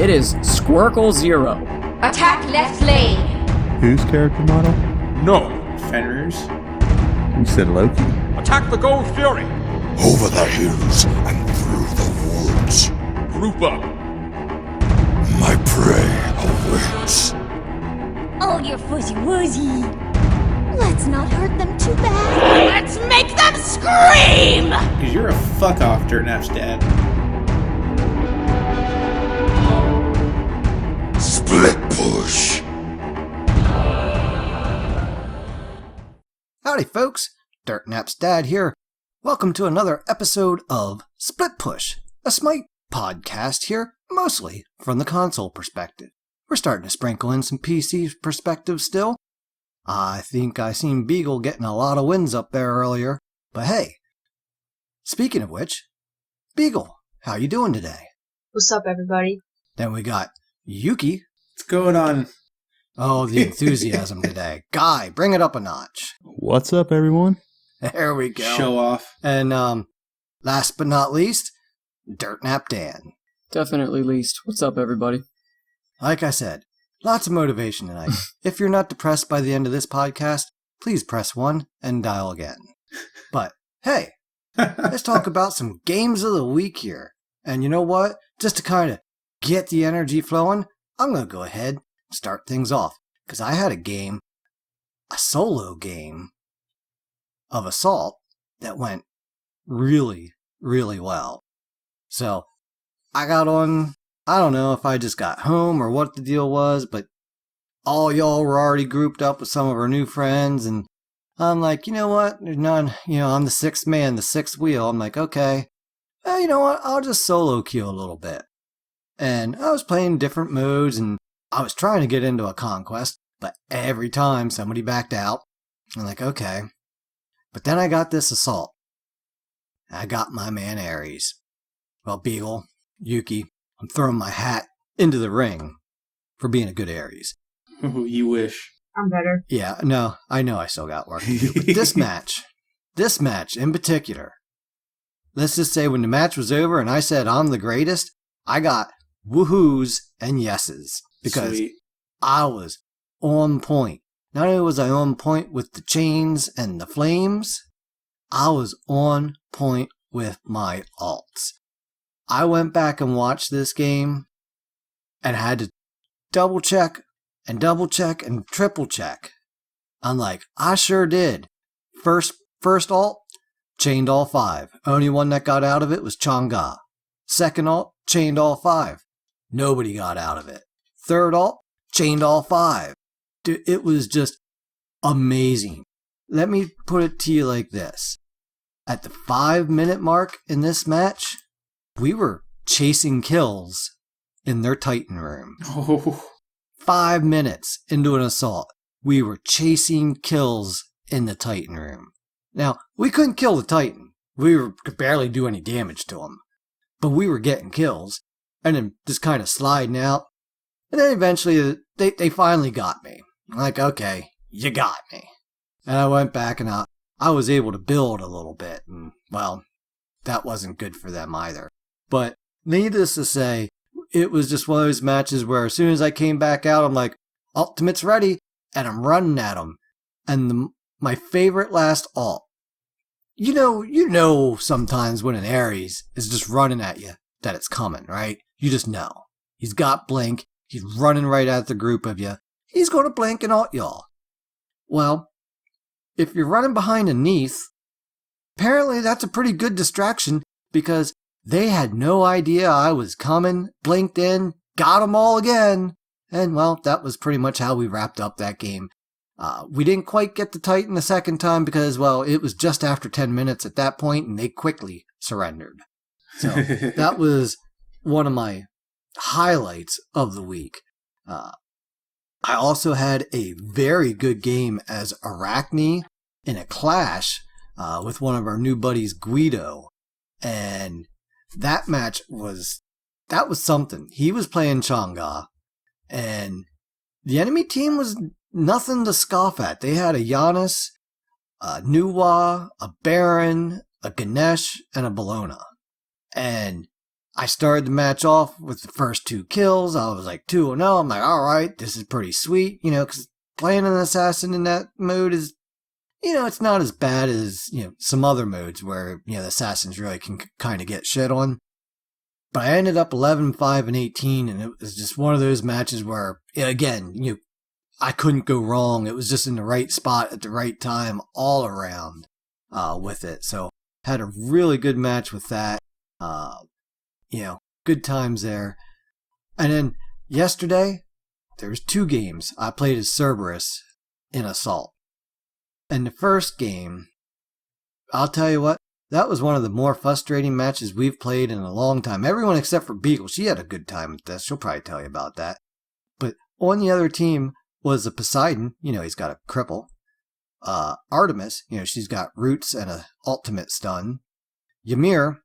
It is Squircle 0. Attack left lane. Whose character model? No, Fenrir's. You said Loki. Attack the Gold Fury. Over the hills and through the woods. Group up. My prey awaits. Oh, you're fuzzy wuzzy. Let's not hurt them too bad. Let's make them scream! Because you're a fuck off, Dirtnap's dad. Split push. Howdy folks, Dirtnap's dad here. Welcome to another episode of Split Push, a Smite podcast here, mostly from the console perspective. We're starting to sprinkle in some PC perspective still. I think I seen Beagle getting a lot of wins up there earlier, but hey, speaking of which, Beagle, how you doing today? What's up, everybody? Then we got Yuki. What's going on? Oh, the enthusiasm today. Guy, bring it up a notch. What's up, everyone? There we go. Show off. And last but not least, Dirtnap Dan. Definitely least. What's up, everybody? Like I said, lots of motivation tonight. If you're not depressed by the end of this podcast, please press 1 and dial again. But hey, let's talk about some games of the week here. And you know what? Just to kind of get the energy flowing, I'm going to go ahead and start things off. Because I had a solo game of Assault that went really, really well. So I got on, I don't know if I just got home or what the deal was, but all y'all were already grouped up with some of our new friends, and I'm like, you know what? There's none, I'm the sixth man, the sixth wheel. I'm like, okay, you know what? I'll just solo queue a little bit. And I was playing different modes, and I was trying to get into a conquest, but every time somebody backed out. I'm like, okay. But then I got this Assault. I got my man Ares. Well, Beagle, Yuki, I'm throwing my hat into the ring for being a good Ares. You wish. I'm better. Yeah, no, I know I still got work to do. But this match in particular, let's just say when the match was over and I said I'm the greatest, I got woohoos and yeses. Because Sweet. I was on point. Not only was I on point with the chains and the flames, I was on point with my alts. I went back and watched this game and had to double check and triple check. I'm like, I sure did. First alt, chained all 5. Only one that got out of it was Chang'e. Second alt, chained all 5. Nobody got out of it. Third alt, chained all 5. Dude, it was just amazing. Let me put it to you like this. At the 5-minute mark in this match, we were chasing kills in their Titan room. Oh. 5 minutes into an assault, we were chasing kills in the Titan room. Now, we couldn't kill the Titan. Could barely do any damage to him. But we were getting kills, and then just kind of sliding out. And then eventually, they finally got me. I'm like, okay, you got me. And I went back and I was able to build a little bit. And, well, that wasn't good for them either. But needless to say, it was just one of those matches where as soon as I came back out, I'm like, ultimate's ready. And I'm running at them. And my favorite last alt. You know sometimes when an Ares is just running at you that it's coming, right? You just know. He's got blink. He's running right at the group of you. He's going to blink and alt y'all. Well, if you're running behind a Neath, apparently that's a pretty good distraction because they had no idea I was coming, blinked in, got them all again. And well, that was pretty much how we wrapped up that game. We didn't quite get the Titan the second time because, well, it was just after 10 minutes at that point and they quickly surrendered. So that was one of my highlights of the week. I also had a very good game as Arachne in a clash with one of our new buddies, Guido. And that match was something. He was playing Chang'e, and the enemy team was nothing to scoff at. They had a Giannis, a Nuwa, a Baron, a Ganesh, and a Bologna. And I started the match off with the first 2 kills. I was like 2-0. I'm like, all right, this is pretty sweet, because playing an assassin in that mode is, it's not as bad as, some other modes where, the assassins really can kind of get shit on. But I ended up 11, 5, and 18, and it was just one of those matches where, again, I couldn't go wrong. It was just in the right spot at the right time all around with it. So had a really good match with that. Good times there. And then yesterday, there was 2 games. I played as Cerberus in Assault. And the first game, I'll tell you what, that was one of the more frustrating matches we've played in a long time. Everyone except for Beagle, she had a good time with this. She'll probably tell you about that. But on the other team was a Poseidon. He's got a cripple. Artemis, she's got roots and a ultimate stun. Ymir,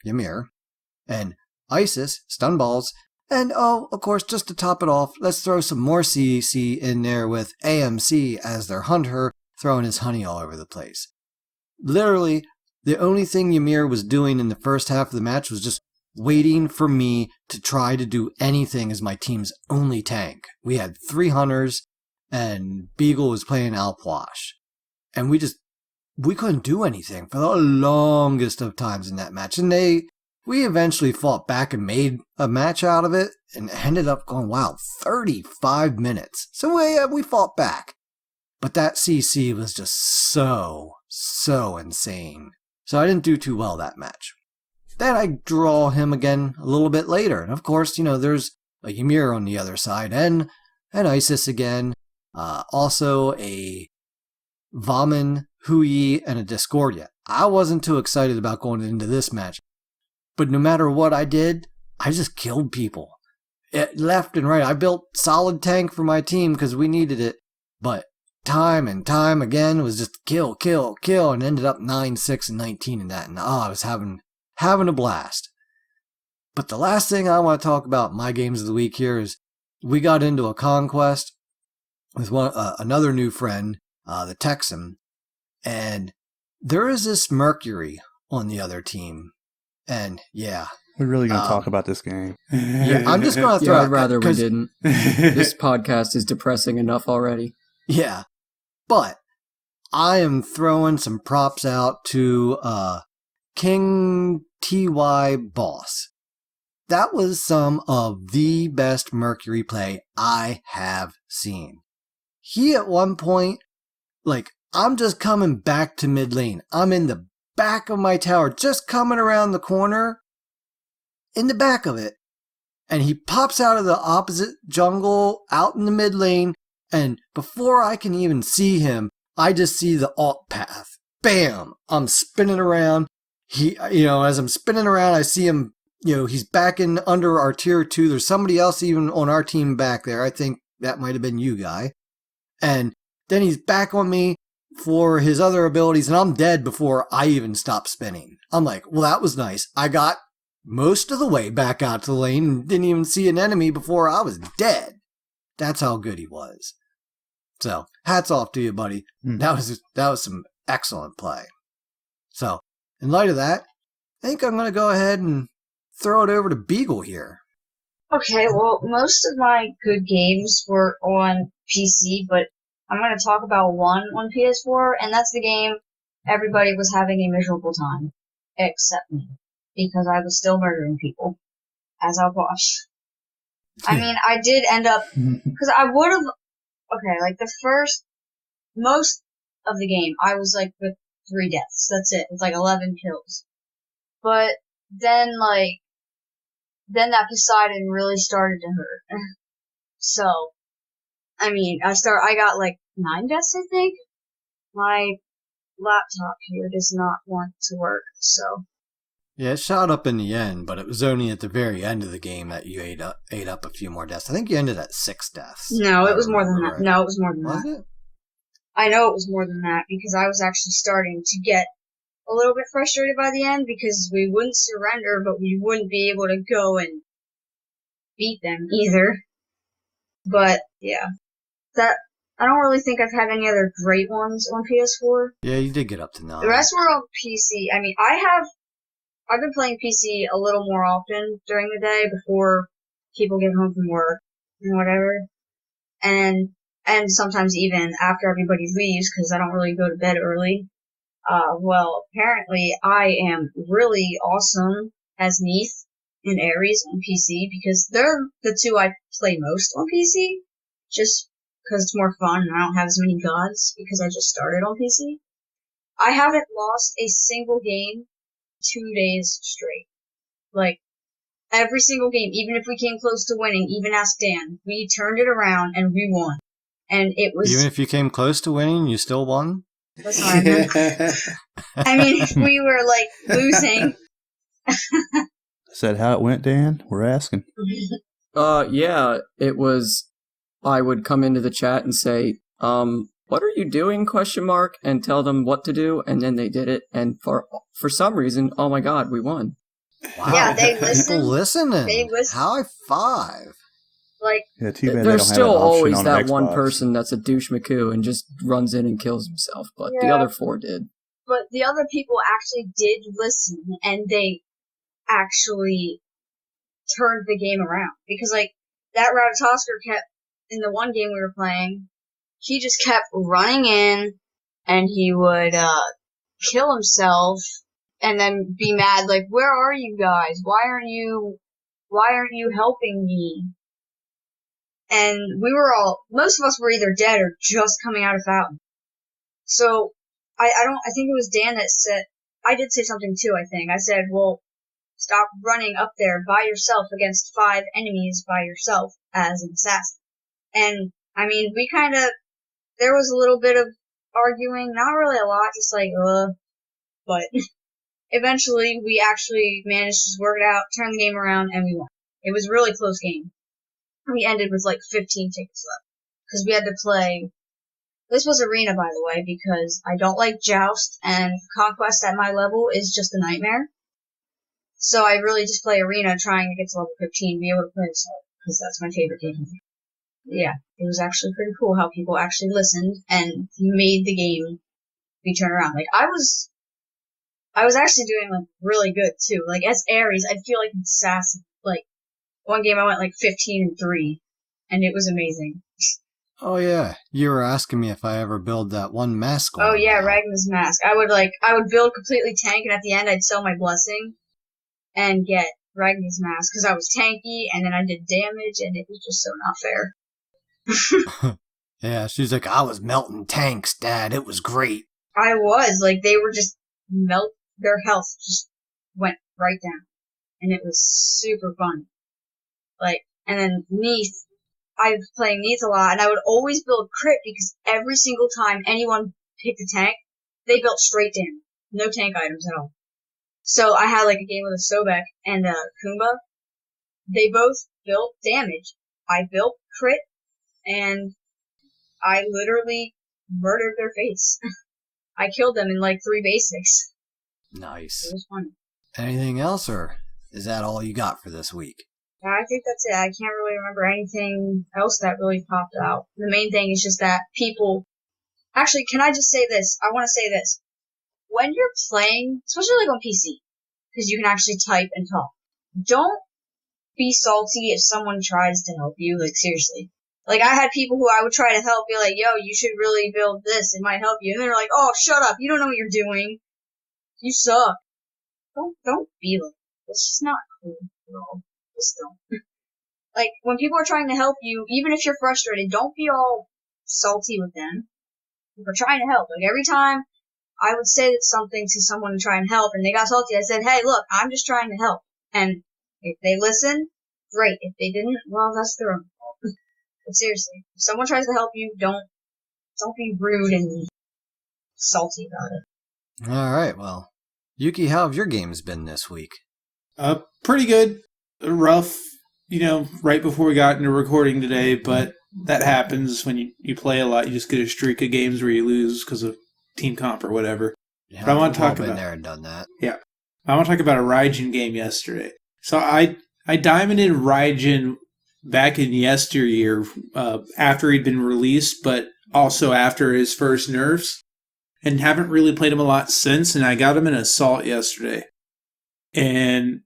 Ymir. And Isis, stun balls. And of course, just to top it off, let's throw some more CEC in there with AMC as their hunter, throwing his honey all over the place. Literally, the only thing Ymir was doing in the first half of the match was just waiting for me to try to do anything as my team's only tank. We had 3 hunters, and Beagle was playing Alpwash. And we couldn't do anything for the longest of times in that match. And we eventually fought back and made a match out of it, and ended up going, 35 minutes. So we fought back. But that CC was just so insane. So I didn't do too well that match. Then I draw him again a little bit later. And of course, there's a Ymir on the other side, and an Isis again. Also a Vaman, Hui, and a Discordia. I wasn't too excited about going into this match. But no matter what I did, I just killed people. Left and right. I built solid tank for my team because we needed it. But time and time again was just kill, and ended up 9, 6, and 19 in that. And I was having a blast. But the last thing I want to talk about my games of the week here is we got into a conquest with another new friend, the Texan. And there is this Mercury on the other team. And yeah. We're really going to talk about this game. Yeah, I'm just going to throw I'd rather we didn't. This podcast is depressing enough already. Yeah. But I am throwing some props out to King TY Boss. That was some of the best Mercury play I have seen. He at one point, I'm just coming back to mid lane. I'm in the back of my tower, just coming around the corner, in the back of it, and he pops out of the opposite jungle, out in the mid lane, and before I can even see him, I just see the alt path. Bam! I'm spinning around. As I'm spinning around, I see him, he's back in under our tier 2. There's somebody else even on our team back there. I think that might have been you, guy. And then he's back on me for his other abilities, and I'm dead before I even stop spinning. I'm like, well, that was nice. I got most of the way back out to the lane and didn't even see an enemy before I was dead. That's how good he was. So, hats off to you, buddy. That was some excellent play. So, in light of that, I think I'm going to go ahead and throw it over to Beagle here. Okay, well, most of my good games were on PC, but I'm going to talk about one on PS4, and that's the game everybody was having a miserable time, except me, because I was still murdering people, as I was. I mean, I did end up, because I would have, most of the game, I was with 3 deaths, that's it, it's 11 kills. But then that Poseidon really started to hurt. So, I mean, I got 9 deaths, I think. My laptop here does not want to work, so. Yeah, it shot up in the end, but it was only at the very end of the game that you ate up a few more deaths. I think you ended at 6 deaths. No, it was more than that. No, it was more than that. Was it? I know it was more than that, because I was actually starting to get a little bit frustrated by the end, because we wouldn't surrender, but we wouldn't be able to go and beat them either. But, yeah. I don't really think I've had any other great ones on PS4. Yeah, you did get up to 9. The rest were on PC. I mean, I have I've been playing PC a little more often during the day before people get home from work and whatever. And sometimes even after everybody leaves, because I don't really go to bed early. Well, apparently I am really awesome as Neith and Ares on PC, because they're the two I play most on PC, just because it's more fun and I don't have as many gods, because I just started on PC. I haven't lost a single game 2 days straight. Like, every single game, even if we came close to winning, even ask Dan, we turned it around and we won. And it was... Even if you came close to winning, you still won? That's not I mean, if we were, like, losing... Is that how it went, Dan? We're asking. Yeah, it was, I would come into the chat and say, what are you doing, ? And tell them what to do, and then they did it, and for some reason, oh my god, we won. Wow. Yeah, they listen. People listening. They listen. High five. Like, Yeah, too bad they There's don't still have an option always on that Xbox. one person that's a douche McCoo and just runs in and kills himself, but the Yeah. other 4 did. but the other people actually did listen, and they actually turned the game around. Because, like, that Ratatosker kept, in the one game we were playing, he just kept running in, and he would, kill himself, and then be mad, like, where are you guys? Why aren't you helping me? And we were most of us were either dead or just coming out of fountain. So, I think it was Dan that said, I did say something too, I think. I said, well, stop running up there by yourself against 5 enemies by yourself as an assassin. And, I mean, we there was a little bit of arguing, not really a lot, just like, but eventually we actually managed to work it out, turn the game around, and we won. It was a really close game. We ended with like 15 tickets left. Because we had to play... This was arena, by the way, because I don't like Joust, and Conquest at my level is just a nightmare. So I really just play arena trying to get to level 15 and be able to play Assault, because that's my favorite game. Yeah, it was actually pretty cool how people actually listened and made the game be turned around. Like, I was actually doing, like, really good, too. Like, as Ares, I feel like an assassin. Like, one game I went, like, 15-3, and it was amazing. Oh yeah, you were asking me if I ever build that one mask. Oh yeah, Ragnar's mask. I would build completely tank, and at the end I'd sell my blessing and get Ragnar's mask, because I was tanky, and then I did damage, and it was just so not fair. Yeah, she's like, I was melting tanks, Dad. It was great. I was. Like, they were just their health just went right down. And it was super fun. Like, and then Neith, I was playing Neith a lot, and I would always build crit, because every single time anyone picked a tank, they built straight damage. No tank items at all. So I had, like, a game with a Sobek and a Kumba. They both built damage. I built crit, and I literally murdered their face. I killed them in, like, 3 basics. Nice. It was fun. Anything else, or is that all you got for this week? I think that's it. I can't really remember anything else that really popped out. The main thing is just that people... Actually, can I just say this? I want to say this. When you're playing, especially like on PC, because you can actually type and talk, don't be salty if someone tries to help you. Like, seriously. Like, I had people who I would try to help be like, yo, you should really build this. It might help you. And they're like, oh, shut up. You don't know what you're doing. You suck. Don't be like that. It's just not cool at all. Just don't. Like, when people are trying to help you, even if you're frustrated, don't be all salty with them. We're trying to help. Like, every time I would say something to someone to try and help, and they got salty, I said, hey, look, I'm just trying to help. And if they listen, great. If they didn't, well, that's their own fault. But seriously, if someone tries to help you, don't be rude and salty about it. All right, well, Yuki, how have your games been this week? Pretty good. Rough, right before we got into recording today, but that happens when you play a lot. You just get a streak of games where you lose because of team comp or whatever. Yeah, but I want to talk been about there and done that. Yeah, I want to talk about a Raijin game yesterday. So I diamonded Raijin back in yesteryear after he'd been released, but also after his first nerfs, and haven't really played him a lot since. And I got him in Assault yesterday. and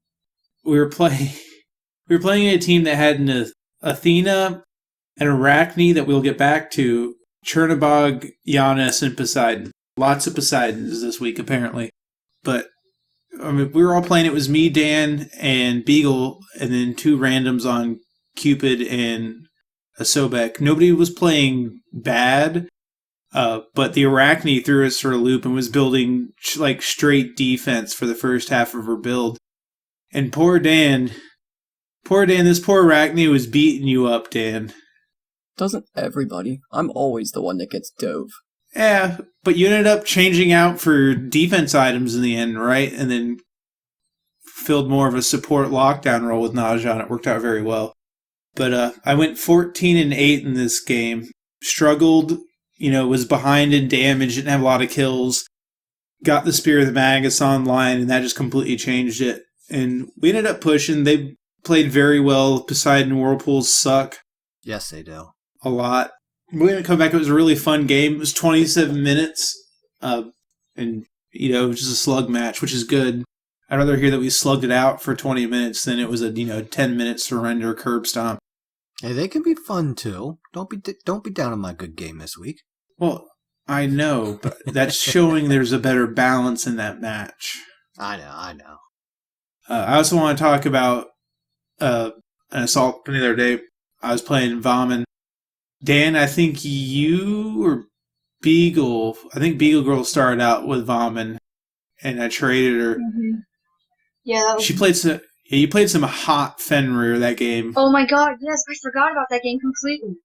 we were playing a team that had an Athena, an Arachne that we'll get back to, Chernobog, Giannis, and Poseidon. Lots of Poseidons this week, apparently. But I mean, we were all playing. It was me, Dan, and Beagle, and then 2 randoms on Cupid and a Sobek. Nobody was playing bad, but the Arachne threw us for a loop and was building like straight defense for the first half of her build. And poor Dan, this poor Arachne was beating you up, Dan. Doesn't everybody? I'm always the one that gets dove. Yeah, but you ended up changing out for defense items in the end, right? And then filled more of a support lockdown role with Naja, and it worked out very well. But I went 14-8 in this game. Struggled, was behind in damage, didn't have a lot of kills. Got the Spear of the Magus online, and that just completely changed it. And we ended up pushing. They played very well. Poseidon Whirlpools suck. Yes, they do. A lot. We're going to come back. It was a really fun game. It was 27 minutes. And, it was just a slug match, which is good. I'd rather hear that we slugged it out for 20 minutes than it was a 10-minute surrender curb stomp. Hey, they can be fun too. Don't be down on my good game this week. Well, I know, but that's showing there's a better balance in that match. I know. I also want to talk about an assault from the other day. I was playing Vommin. Dan, I think you or Beagle Girl started out with Vommin, and I traded her. Mm-hmm. Yeah, that was... You played some hot Fenrir that game. Oh my god, yes, I forgot about that game completely.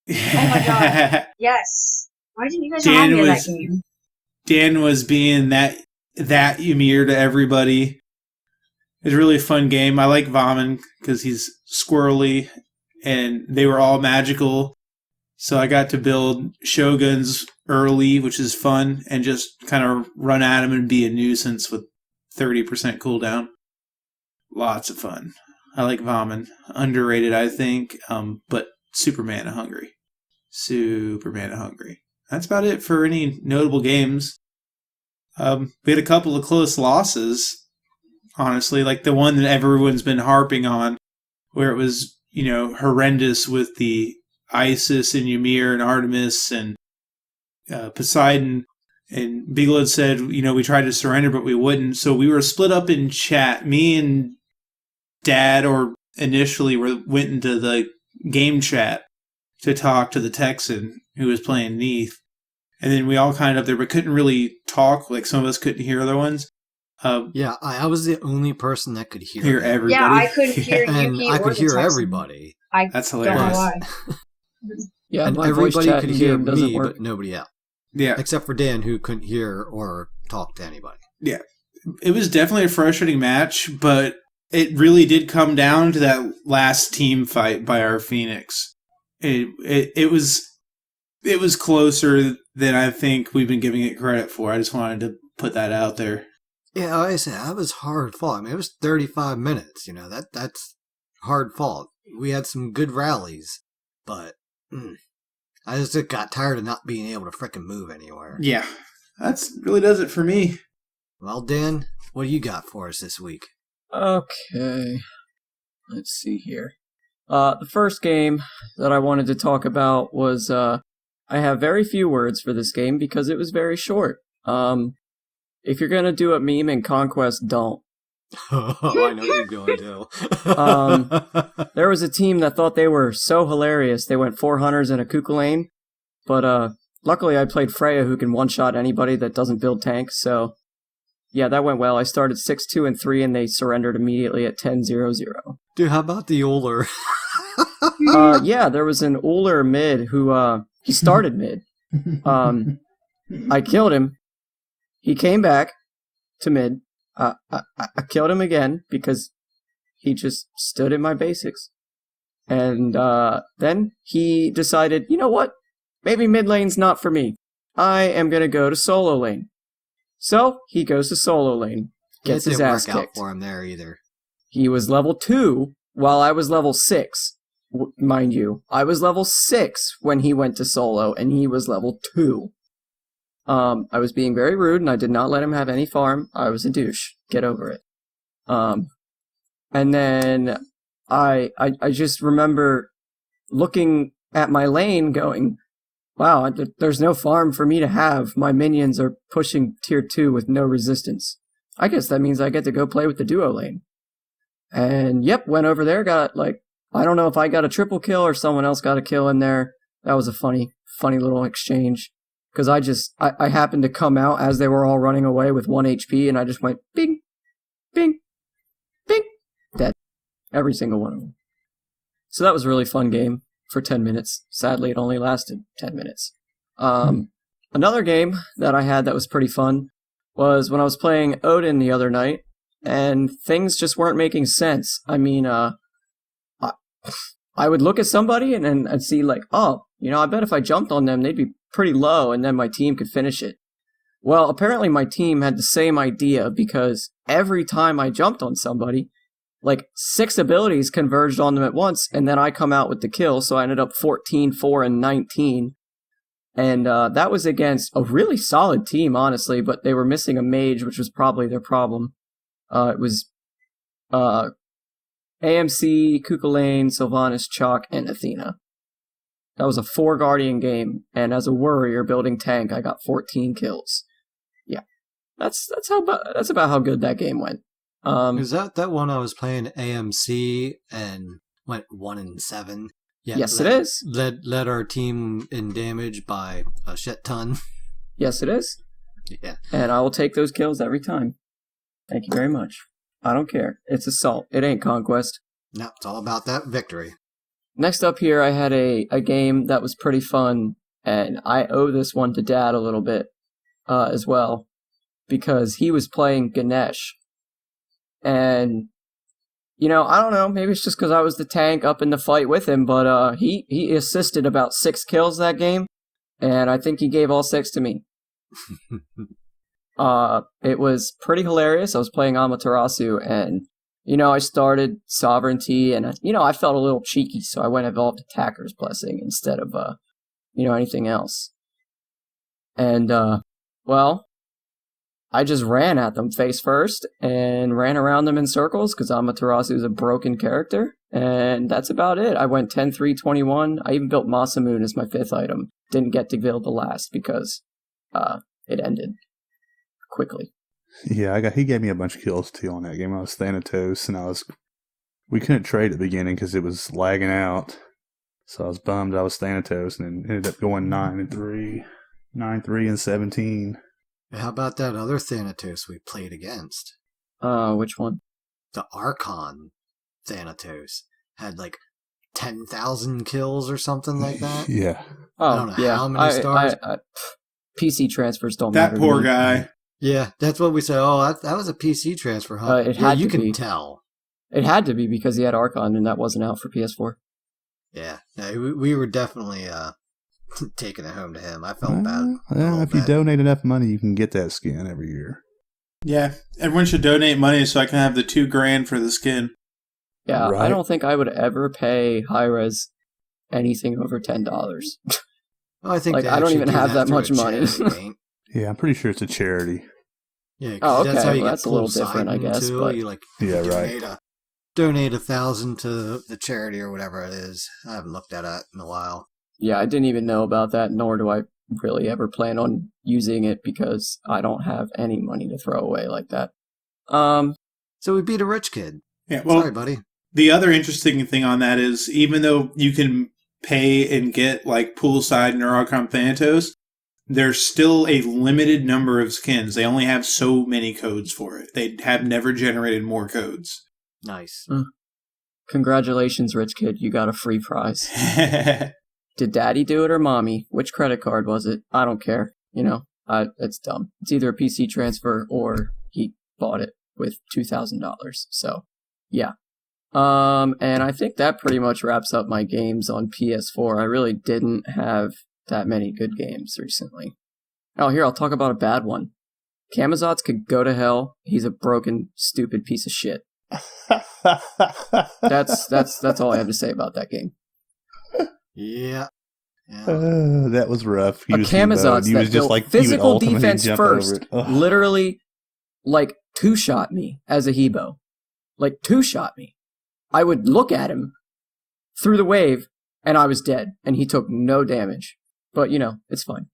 Oh my god, yes. Why didn't you guys remind me of that game? Dan was being that Ymir to everybody. It was a really fun game. I like Vommin because he's squirrely, and they were all magical. So I got to build Shoguns early, which is fun, and just kind of run at him and be a nuisance with 30% cooldown. Lots of fun. I like Vommin. Underrated, I think, but super mana hungry. That's about it for any notable games. We had a couple of close losses, honestly, like the one that everyone's been harping on, where it was, horrendous with the Isis and Ymir and Artemis and Poseidon. And Beagle had said, we tried to surrender, but we wouldn't. So we were split up in chat. Me and Dad, initially went into the game chat to talk to the Texan who was playing Neath. And then we all kind of up there, but couldn't really talk. Like some of us couldn't hear other ones. Yeah, I was the only person that could hear everybody. Yeah, I couldn't hear Yuki and I could hear Texan. everybody. That's don't know hilarious. why. Yeah, and my voice everybody chat could in hear game doesn't me, work. but nobody else. Yeah. Except for Dan, who couldn't hear or talk to anybody. Yeah. It was definitely a frustrating match, but it really did come down to that last team fight by our Phoenix. It was closer than I think we've been giving it credit for. I just wanted to put that out there. Yeah, like I said, that was hard fought. I mean, it was 35 minutes. That's hard fought. We had some good rallies, but I just got tired of not being able to frickin' move anywhere. Yeah, that's really does it for me. Well, Dan, what do you got for us this week? Okay. Let's see here. The first game that I wanted to talk about was, I have very few words for this game because it was very short. If you're gonna do a meme in Conquest, don't. Oh, I know you're going to. There was a team that thought they were so hilarious. They went 4 hunters and a Kukulane. But luckily I played Freya, who can one-shot anybody that doesn't build tanks, so yeah, that went well. I started 6-2 and 3, and they surrendered immediately at 10-0-0. Dude, how about the Uller? Yeah, there was an Uller mid who, he started mid. I killed him. He came back to mid. I killed him again because he just stood in my basics. And then he decided, you know what? Maybe mid lane's not for me. I am going to go to solo lane. So he goes to solo lane. Gets his ass kicked. It didn't work out for him there either. He was level 2 while I was level 6. Mind you, I was level 6 when he went to solo, and he was level 2. I was being very rude, and I did not let him have any farm. I was a douche. Get over it. And then I just remember looking at my lane going, wow, there's no farm for me to have. My minions are pushing tier 2 with no resistance. I guess that means I get to go play with the duo lane. And yep, went over there, got like, I don't know if I got a triple kill or someone else got a kill in there. That was a funny little exchange. Because I happened to come out as they were all running away with 1 HP, and I just went bing, bing, bing, dead. Every single one of them. So that was a really fun game for 10 minutes. Sadly, it only lasted 10 minutes. Another game that I had that was pretty fun was when I was playing Odin the other night, and things just weren't making sense. I mean, I would look at somebody and then I'd see like, oh, you know, I bet if I jumped on them, they'd be pretty low, and then my team could finish it. Well, apparently my team had the same idea, because every time I jumped on somebody, like 6 abilities converged on them at once, and then I come out with the kill, so I ended up 14, 4, and 19. And that was against a really solid team, honestly, but they were missing a mage, which was probably their problem. It was AMC, Kukulane, Sylvanas, Chalk, and Athena. That was a 4 Guardian game, and as a warrior building tank, I got 14 kills. Yeah, that's about how good that game went. Is that one I was playing AMC and went 1-7? Yeah, yes, it is. Led our team in damage by a shit ton. Yes, it is. Yeah, and I will take those kills every time. Thank you very much. I don't care. It's assault. It ain't conquest. No, it's all about that victory. Next up here, I had a game that was pretty fun, and I owe this one to Dad a little bit as well, because he was playing Ganesh. And, you know, I don't know, maybe it's just because I was the tank up in the fight with him, but he assisted about 6 kills that game, and I think he gave all 6 to me. It was pretty hilarious. I was playing Amaterasu, and you know, I started Sovereignty, and, you know, I felt a little cheeky, so I went and evolved Attacker's Blessing instead of, you know, anything else. And, well, I just ran at them face first, and ran around them in circles, because Amaterasu is a broken character, and that's about it. I went 10-3-21. I even built Masamune as my 5th item. Didn't get to build the last, because, it ended quickly. Yeah, he gave me a bunch of kills too on that game. I was Thanatos, and we couldn't trade at the beginning because it was lagging out. So I was bummed I was Thanatos, and then ended up going 9-3, 9-3 and 17. How about that other Thanatos we played against? Which one? The Archon Thanatos had like 10,000 kills or something like that. Yeah. Oh, I don't know yeah. how many stars. PC transfers don't matter. That poor guy. Yeah, that's what we said. Oh, that was a PC transfer, huh? It had you to can be. tell. It had to be, because he had Archon, and that wasn't out for PS4. Yeah, we were definitely taking it home to him. I felt bad. Well, if you donate enough money, you can get that skin every year. Yeah, everyone should donate money so I can have the $2,000 for the skin. Yeah, Right. I don't think I would ever pay high-res anything over $10. Well, I think Like, they I don't actually even do have that through a much money. charity, ain't? Yeah, I'm pretty sure it's a charity. Yeah, Oh, that's okay, how you well, get that's a little Poseidon, different, I guess, too. but- You like Yeah, right. donate 1,000 to the charity or whatever it is. I haven't looked at it in a while. Yeah, I didn't even know about that, nor do I really ever plan on using it, because I don't have any money to throw away like that. So we beat a rich kid. Yeah, well, Sorry, buddy. the other interesting thing on that is, even though you can pay and get like poolside Neurocom Thanatos, there's still a limited number of skins. They only have so many codes for it. They have never generated more codes. Nice. Congratulations, rich kid, you got a free prize. Did daddy do it or mommy? Which credit card was it? I don't care. You know, it's dumb. It's either a PC transfer or he bought it with $2,000. So, yeah. And I think that pretty much wraps up my games on PS4. I really didn't have that many good games recently. Oh, here, I'll talk about a bad one. Camazotz could go to hell. He's a broken, stupid piece of shit. That's all I have to say about that game. Yeah. That was rough. He A was Camazotz he that was just built like he would physical ultimately defense jump over first, it. Ugh. literally, like, two-shot me as a Hebo. like two-shot me. I would look at him through the wave, and I was dead, and he took no damage. But, it's fine.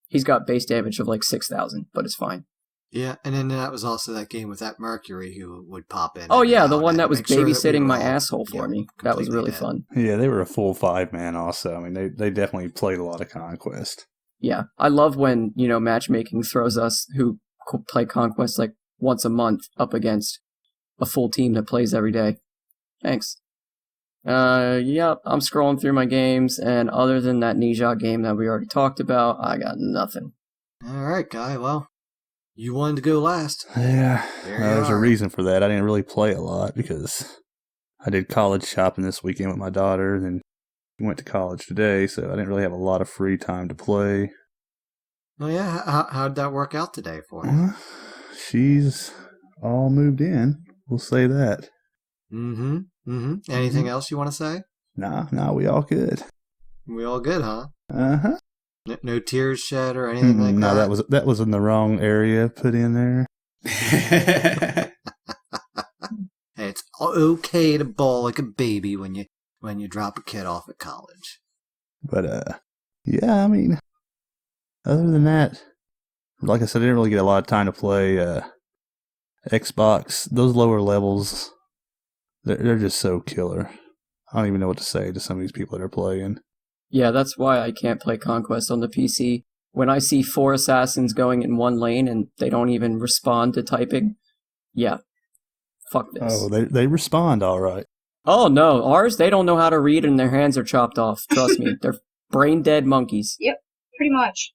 He's got base damage of like 6,000, but it's fine. Yeah, and then that was also that game with that Mercury who would pop in. Oh, yeah, the out one that and was make sure that we babysitting were my all, asshole for me. That was completely really dead. fun. Yeah, they were a full 5-man also. I mean, they definitely played a lot of Conquest. Yeah, I love when, matchmaking throws us who play Conquest like once a month up against a full team that plays every day. Thanks. Yep, I'm scrolling through my games, and other than that Nijak game that we already talked about, I got nothing. All right, Guy. Well, you wanted to go last. Yeah, There there's you a are. reason for that. I didn't really play a lot because I did college shopping this weekend with my daughter, and then we went to college today, so I didn't really have a lot of free time to play. Oh, yeah. How'd that work out today for you? She's all moved in. We'll say that. Anything else you want to say? Nah, we all good. We all good, huh? Uh-huh. No tears shed or anything like No, that? that was in the wrong area put in there. Hey, it's okay to bawl like a baby when you drop a kid off at college. But, yeah, I mean, other than that, like I said, I didn't really get a lot of time to play Xbox. Those lower levels, they're just so killer. I don't even know what to say to some of these people that are playing. Yeah, that's why I can't play Conquest on the PC. When I see 4 assassins going in one lane and they don't even respond to typing, yeah, fuck this. Oh, they respond all right. Oh no, ours, they don't know how to read and their hands are chopped off. Trust me, they're brain dead monkeys. Yep, pretty much.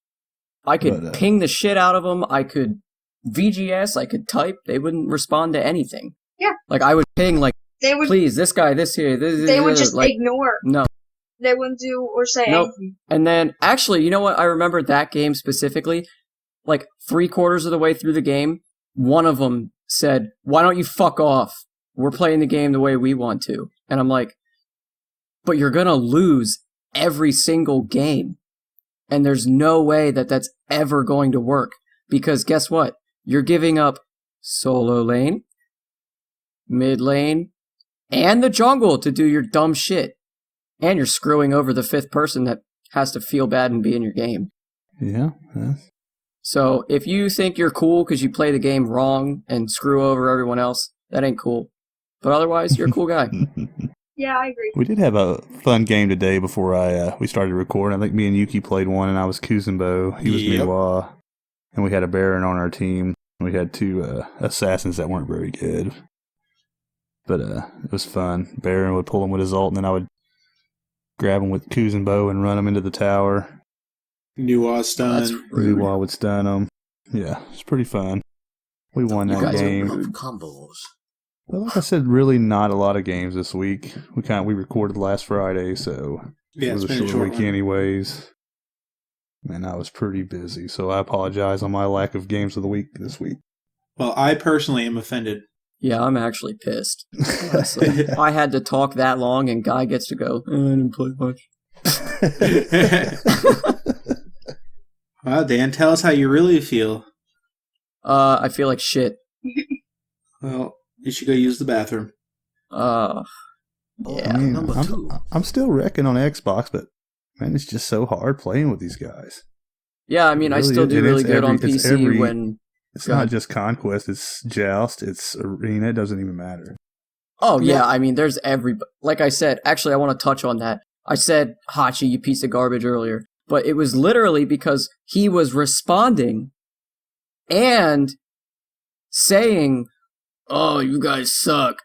I could ping the shit out of them. I could VGS. I could type. They wouldn't respond to anything. Yeah. Like I would ping like, They would. please, this guy, this here, this. They would just like, ignore. No. They wouldn't do or say Nope. anything. And then actually, you know what? I remember that game specifically. Like 3/4 of the way through the game, one of them said, "Why don't you fuck off? We're playing the game the way we want to." And I'm like, "But you're gonna lose every single game." And there's no way that that's ever going to work. Because guess what? You're giving up solo lane, mid lane, and the jungle to do your dumb shit. And you're screwing over the 5th person that has to feel bad and be in your game. Yeah. So if you think you're cool because you play the game wrong and screw over everyone else, that ain't cool. But otherwise, you're a cool guy. Yeah, I agree. We did have a fun game today before we started recording. I think me and Yuki played one, and I was Kuzenbo. He was Miwa. And we had a Baron on our team. We had 2 assassins that weren't very good. But it was fun. Baron would pull him with his ult, and then I would grab him with Kuzenbo and run him into the tower. Nuwa stun. That's rude. Miwa would stun him. Yeah, it's pretty fun. We won You that guys are game. rude. Combos. But like I said, really not a lot of games this week. We recorded last Friday, so Yeah, it was it's a been a short short week one. anyways. And I was pretty busy, so I apologize on my lack of games of the week this week. Well, I personally am offended. Yeah, I'm actually pissed. Honestly. I had to talk that long and Guy gets to go, I didn't play much. Well, Dan, tell us how you really feel. I feel like shit. Well, you should go use the bathroom. Yeah. I mean, Number 2. I'm still wrecking on Xbox, but man, it's just so hard playing with these guys. Yeah, I mean, I Really, still do it really is good on it's PC when... It's Go not ahead. just Conquest, it's Joust, it's Arena, it doesn't even matter. Oh, yeah, I mean, there's like I said, actually, I want to touch on that. I said, Hachi, you piece of garbage earlier, but it was literally because he was responding and saying, oh, you guys suck.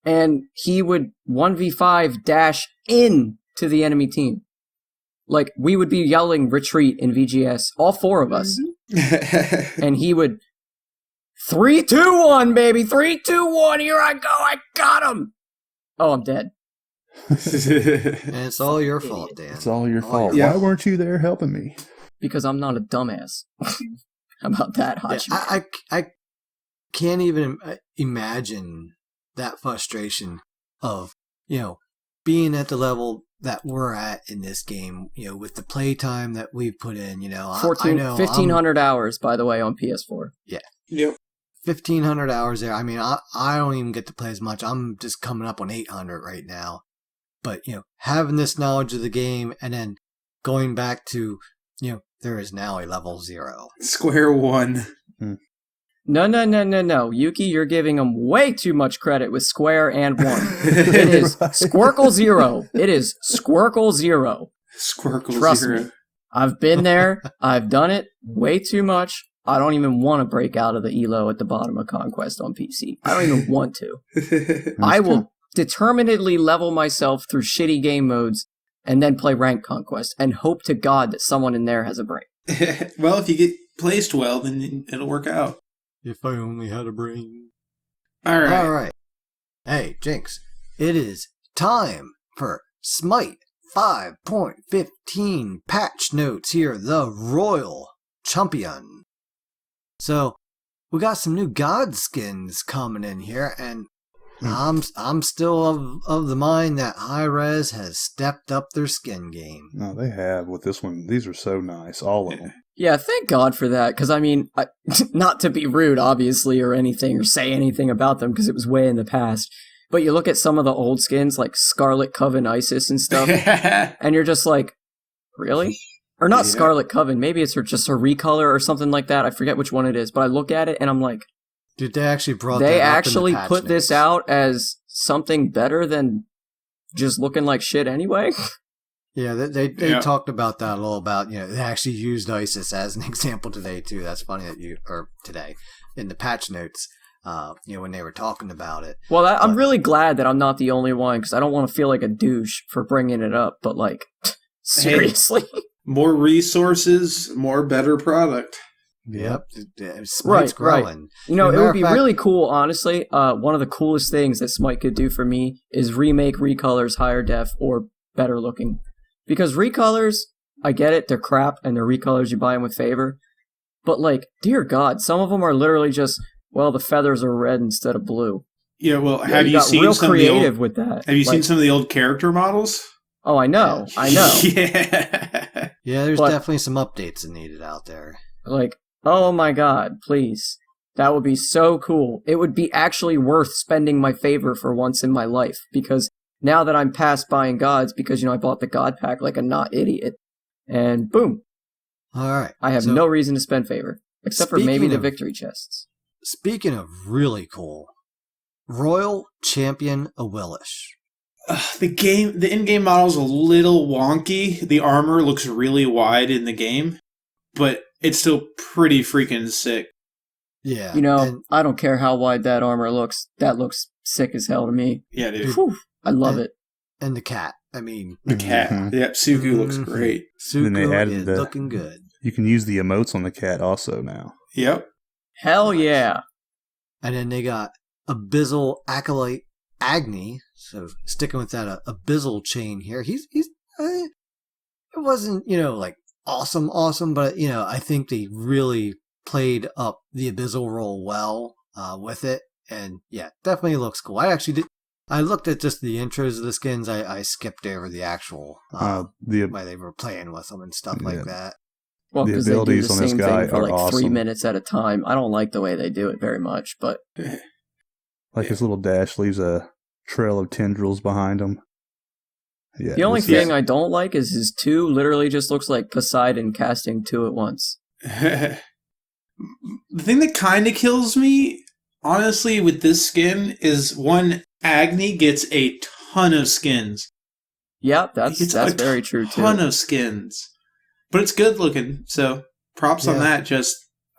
And he would 1v5 dash in to the enemy team. Like, we would be yelling retreat in VGS, all 4 of us. And he would 3, 2, 1, baby. 3, 2, 1. Here I go. I got him. Oh, I'm dead. And it's all your fault, Dan. It's all your fault. Yeah. Why weren't you there helping me? Because I'm not a dumbass. How about that, Yeah, Hachi? I can't even imagine that frustration of, being at the level that we're at in this game, with the playtime that we've put in, 1,500 hours, by the way, on PS4. Yep. 1,500 hours there. I mean, I don't even get to play as much. I'm just coming up on 800 right now. But, having this knowledge of the game and then going back to, there is now a level 0. Square one. No. Yuki, you're giving them way too much credit with Square and 1. It is Squircle 0. It is Squircle 0. Squircle Trust 0. me. I've been there. I've done it way too much. I don't even want to break out of the ELO at the bottom of Conquest on PC. I don't even want to. I will determinedly level myself through shitty game modes and then play Rank Conquest and hope to God that someone in there has a brain. Well, if you get placed well, then it'll work out. If I only had a brain. All right. All right. Hey, Jinx, it is time for Smite 5.15 patch notes here, the Royal Champion. So, we got some new god skins coming in here, and I'm still of the mind that Hi-Rez has stepped up their skin game. No, they have with this one. These are so nice, all of them. Yeah, thank God for that, because I mean, not to be rude, obviously, or anything, or say anything about them, because it was way in the past, but you look at some of the old skins, like Scarlet Coven Isis and stuff, and you're just like, really? Or not Scarlet Coven, maybe it's just a recolor or something like that, I forget which one it is, but I look at it and I'm like, dude, they actually brought they that up actually in the patch put this notes. out as something better than just looking like shit anyway? Yeah, they talked about that a little about, they actually used ISIS as an example today too. That's funny that today, in the patch notes, when they were talking about it. Well, I'm really glad that I'm not the only one, because I don't want to feel like a douche for bringing it up, but like, seriously? Hey, more resources, more better product. Yep. Smite's growing. It would be really cool, honestly. One of the coolest things that Smite could do for me is remake recolors higher def or better looking. Because recolors, I get it, they're crap, and they're recolors you buy them with favor. But like, dear God, some of them are literally just, well, the feathers are red instead of blue. Yeah, well, have you seen real some creative of the old, with that? Have you seen some of the old character models? Oh, I know. Yeah. Yeah, there's definitely some updates needed out there. Like, oh my God, please. That would be so cool. It would be actually worth spending my favor for once in my life, because now that I'm past buying gods, because, I bought the god pack like a not idiot, and boom. All right. I have no reason to spend favor, except for maybe the victory chests. Speaking of really cool, Royal Champion Awilish. The in-game model's a little wonky. The armor looks really wide in the game, but it's still pretty freaking sick. Yeah. I don't care how wide that armor looks. That looks sick as hell to me. Yeah, dude. Whew, I love it. And the cat. I mean... The cat. Yep, Suku looks great. Suku is looking good. You can use the emotes on the cat also now. Yep. Hell yeah. And then they got Abyssal Acolyte Agni. So sticking with that Abyssal chain here. He's it wasn't, like awesome, but, I think they really played up the Abyssal role well with it. And yeah, definitely looks cool. I looked at just the intros of the skins. I skipped over the actual way they were playing with them and stuff like that. Well, the because they do abilities the on this same guy thing for are like awesome. 3 minutes at a time. I don't like the way they do it very much, but like his little dash leaves a trail of tendrils behind him. Yeah. The only thing I don't like is his 2 literally just looks like Poseidon casting 2 at once. The thing that kind of kills me, honestly, with this skin is Agni gets a ton of skins. Yep, that's very true too. A ton of skins. But it's good looking, so props on that.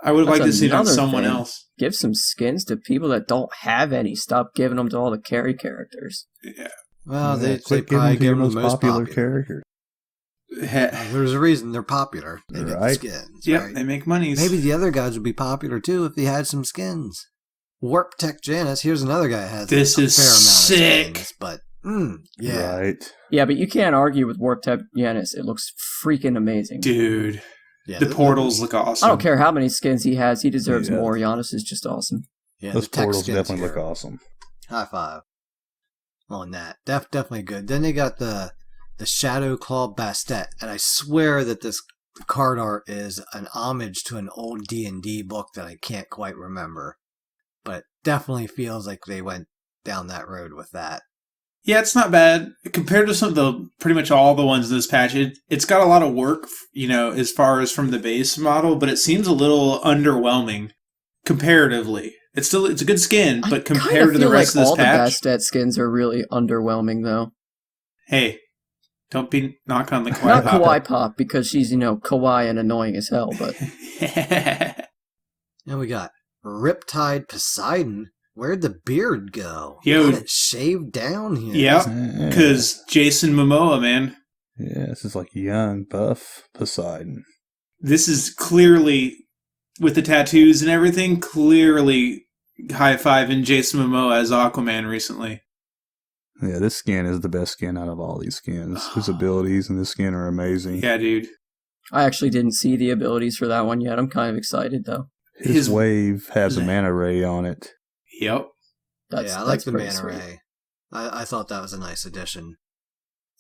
I would like to see it on someone else. Give some skins to people that don't have any. Stop giving them to all the carry characters. Yeah. Well, they probably give them the most popular character. There's a reason they're popular. They get the skins. Yep, right? they make money. Maybe the other guys would be popular too if they had some skins. Warp Tech Janus. Here's another guy that has this a is fair sick. Amount of skins, but yeah, right. Yeah, but you can't argue with Warp Tech Janus. It looks freaking amazing, dude. Yeah, the portals look awesome. I don't care how many skins he has. He deserves more. Janus is just awesome. Yeah, those portals definitely look awesome. High five on that. Definitely good. Then they got the Shadow Claw Bastet, and I swear that this card art is an homage to an old D&D book that I can't quite remember. but it definitely feels like they went down that road with that. Yeah, it's not bad compared to some of the pretty much all the ones in this patch. It's got a lot of work, as far as from the base model, but it seems a little underwhelming comparatively. It's a good skin, but compared to the rest of this all patch, the best at skins are really underwhelming, though. Hey, don't be knocking on the Kawaii Not Pop. Kawaii Pop because she's kawaii and annoying as hell, but And we got Riptide Poseidon. Where'd the beard go? Yo. Got it shaved down here. Yeah, because Jason Momoa, man. Yeah, this is like young, buff Poseidon. This is clearly, with the tattoos and everything, clearly high-fiving Jason Momoa as Aquaman recently. Yeah, this skin is the best skin out of all these skins. His abilities in this skin are amazing. Yeah, dude. I actually didn't see the abilities for that one yet. I'm kind of excited, though. His wave has a mana ray on it. Yep. I like the mana sweet. ray. I thought that was a nice addition.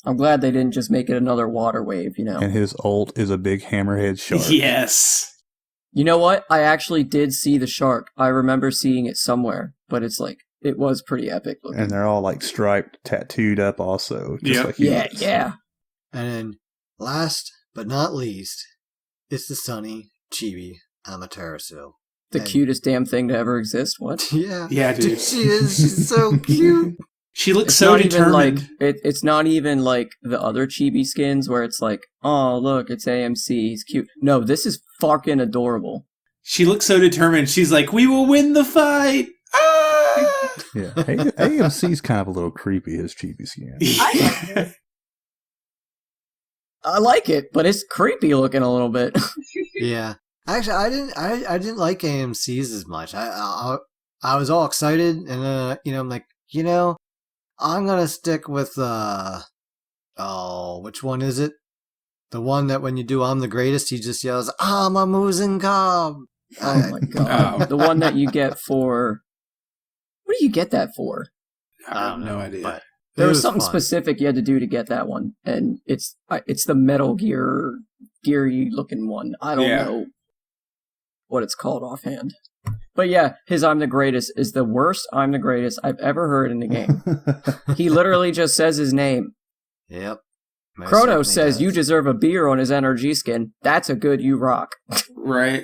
I'm glad they didn't just make it another water wave, And his ult is a big hammerhead shark. Yes. You know what? I actually did see the shark. I remember seeing it somewhere, but it was pretty epic looking. And they're all like striped, tattooed up also. Just like humans. Yeah. And then, last but not least, it's the sunny Chibi Amaterasu. The cutest damn thing to ever exist. What? Yeah. Yeah, dude. She is. She's so cute. She looks It's so not even determined. it's not even like the other chibi skins where it's like, oh look, it's AMC, he's cute. No, this is fucking adorable. She looks so determined. She's like, we will win the fight. Ah! Yeah. AMC's kind of a little creepy, his chibi skin. I like it, but it's creepy looking a little bit. Yeah. Actually, I didn't like AMC's as much. I was all excited, and then I'm like, I'm gonna stick with which one is it? The one that when you do "I'm the greatest," he just yells, "I'm a Muzenkob." Oh my god! The one that you get for what do you get that for? I have no idea. But There was something fun. specific you had to do to get that one, and it's the Metal Gear-y looking one. I don't know what it's called offhand. But yeah, his "I'm the greatest" is the worst "I'm the greatest" I've ever heard in the game. He literally just says his name. Yep. Most Kronos certainly says does. you deserve a beer on his energy skin. That's a good you rock. Right.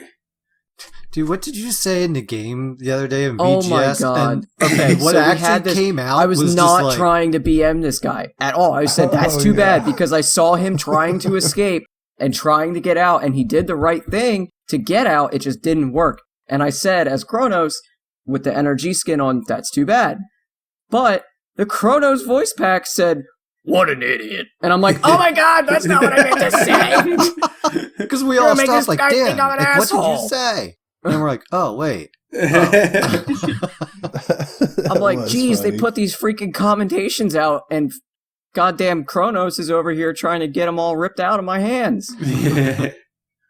Dude, what did you say in the game the other day in Oh BGS? my god. And Okay, what so we actually had this, came out I was just not like, trying to BM this guy at all. I said, that's too bad, because I saw him trying to escape and trying to get out, and he did the right thing to get out, it just didn't work. And I said, as Kronos, with the energy skin on, that's too bad. But the Kronos voice pack said, what an idiot. And I'm like, oh my god, that's not what I meant to say! Because we You're all gonna make stopped this like, guy damn, think I'm an like, what did you asshole." say? And we're like, oh, wait. I'm like, geez, they put these freaking commentations out, and goddamn Kronos is over here trying to get them all ripped out of my hands.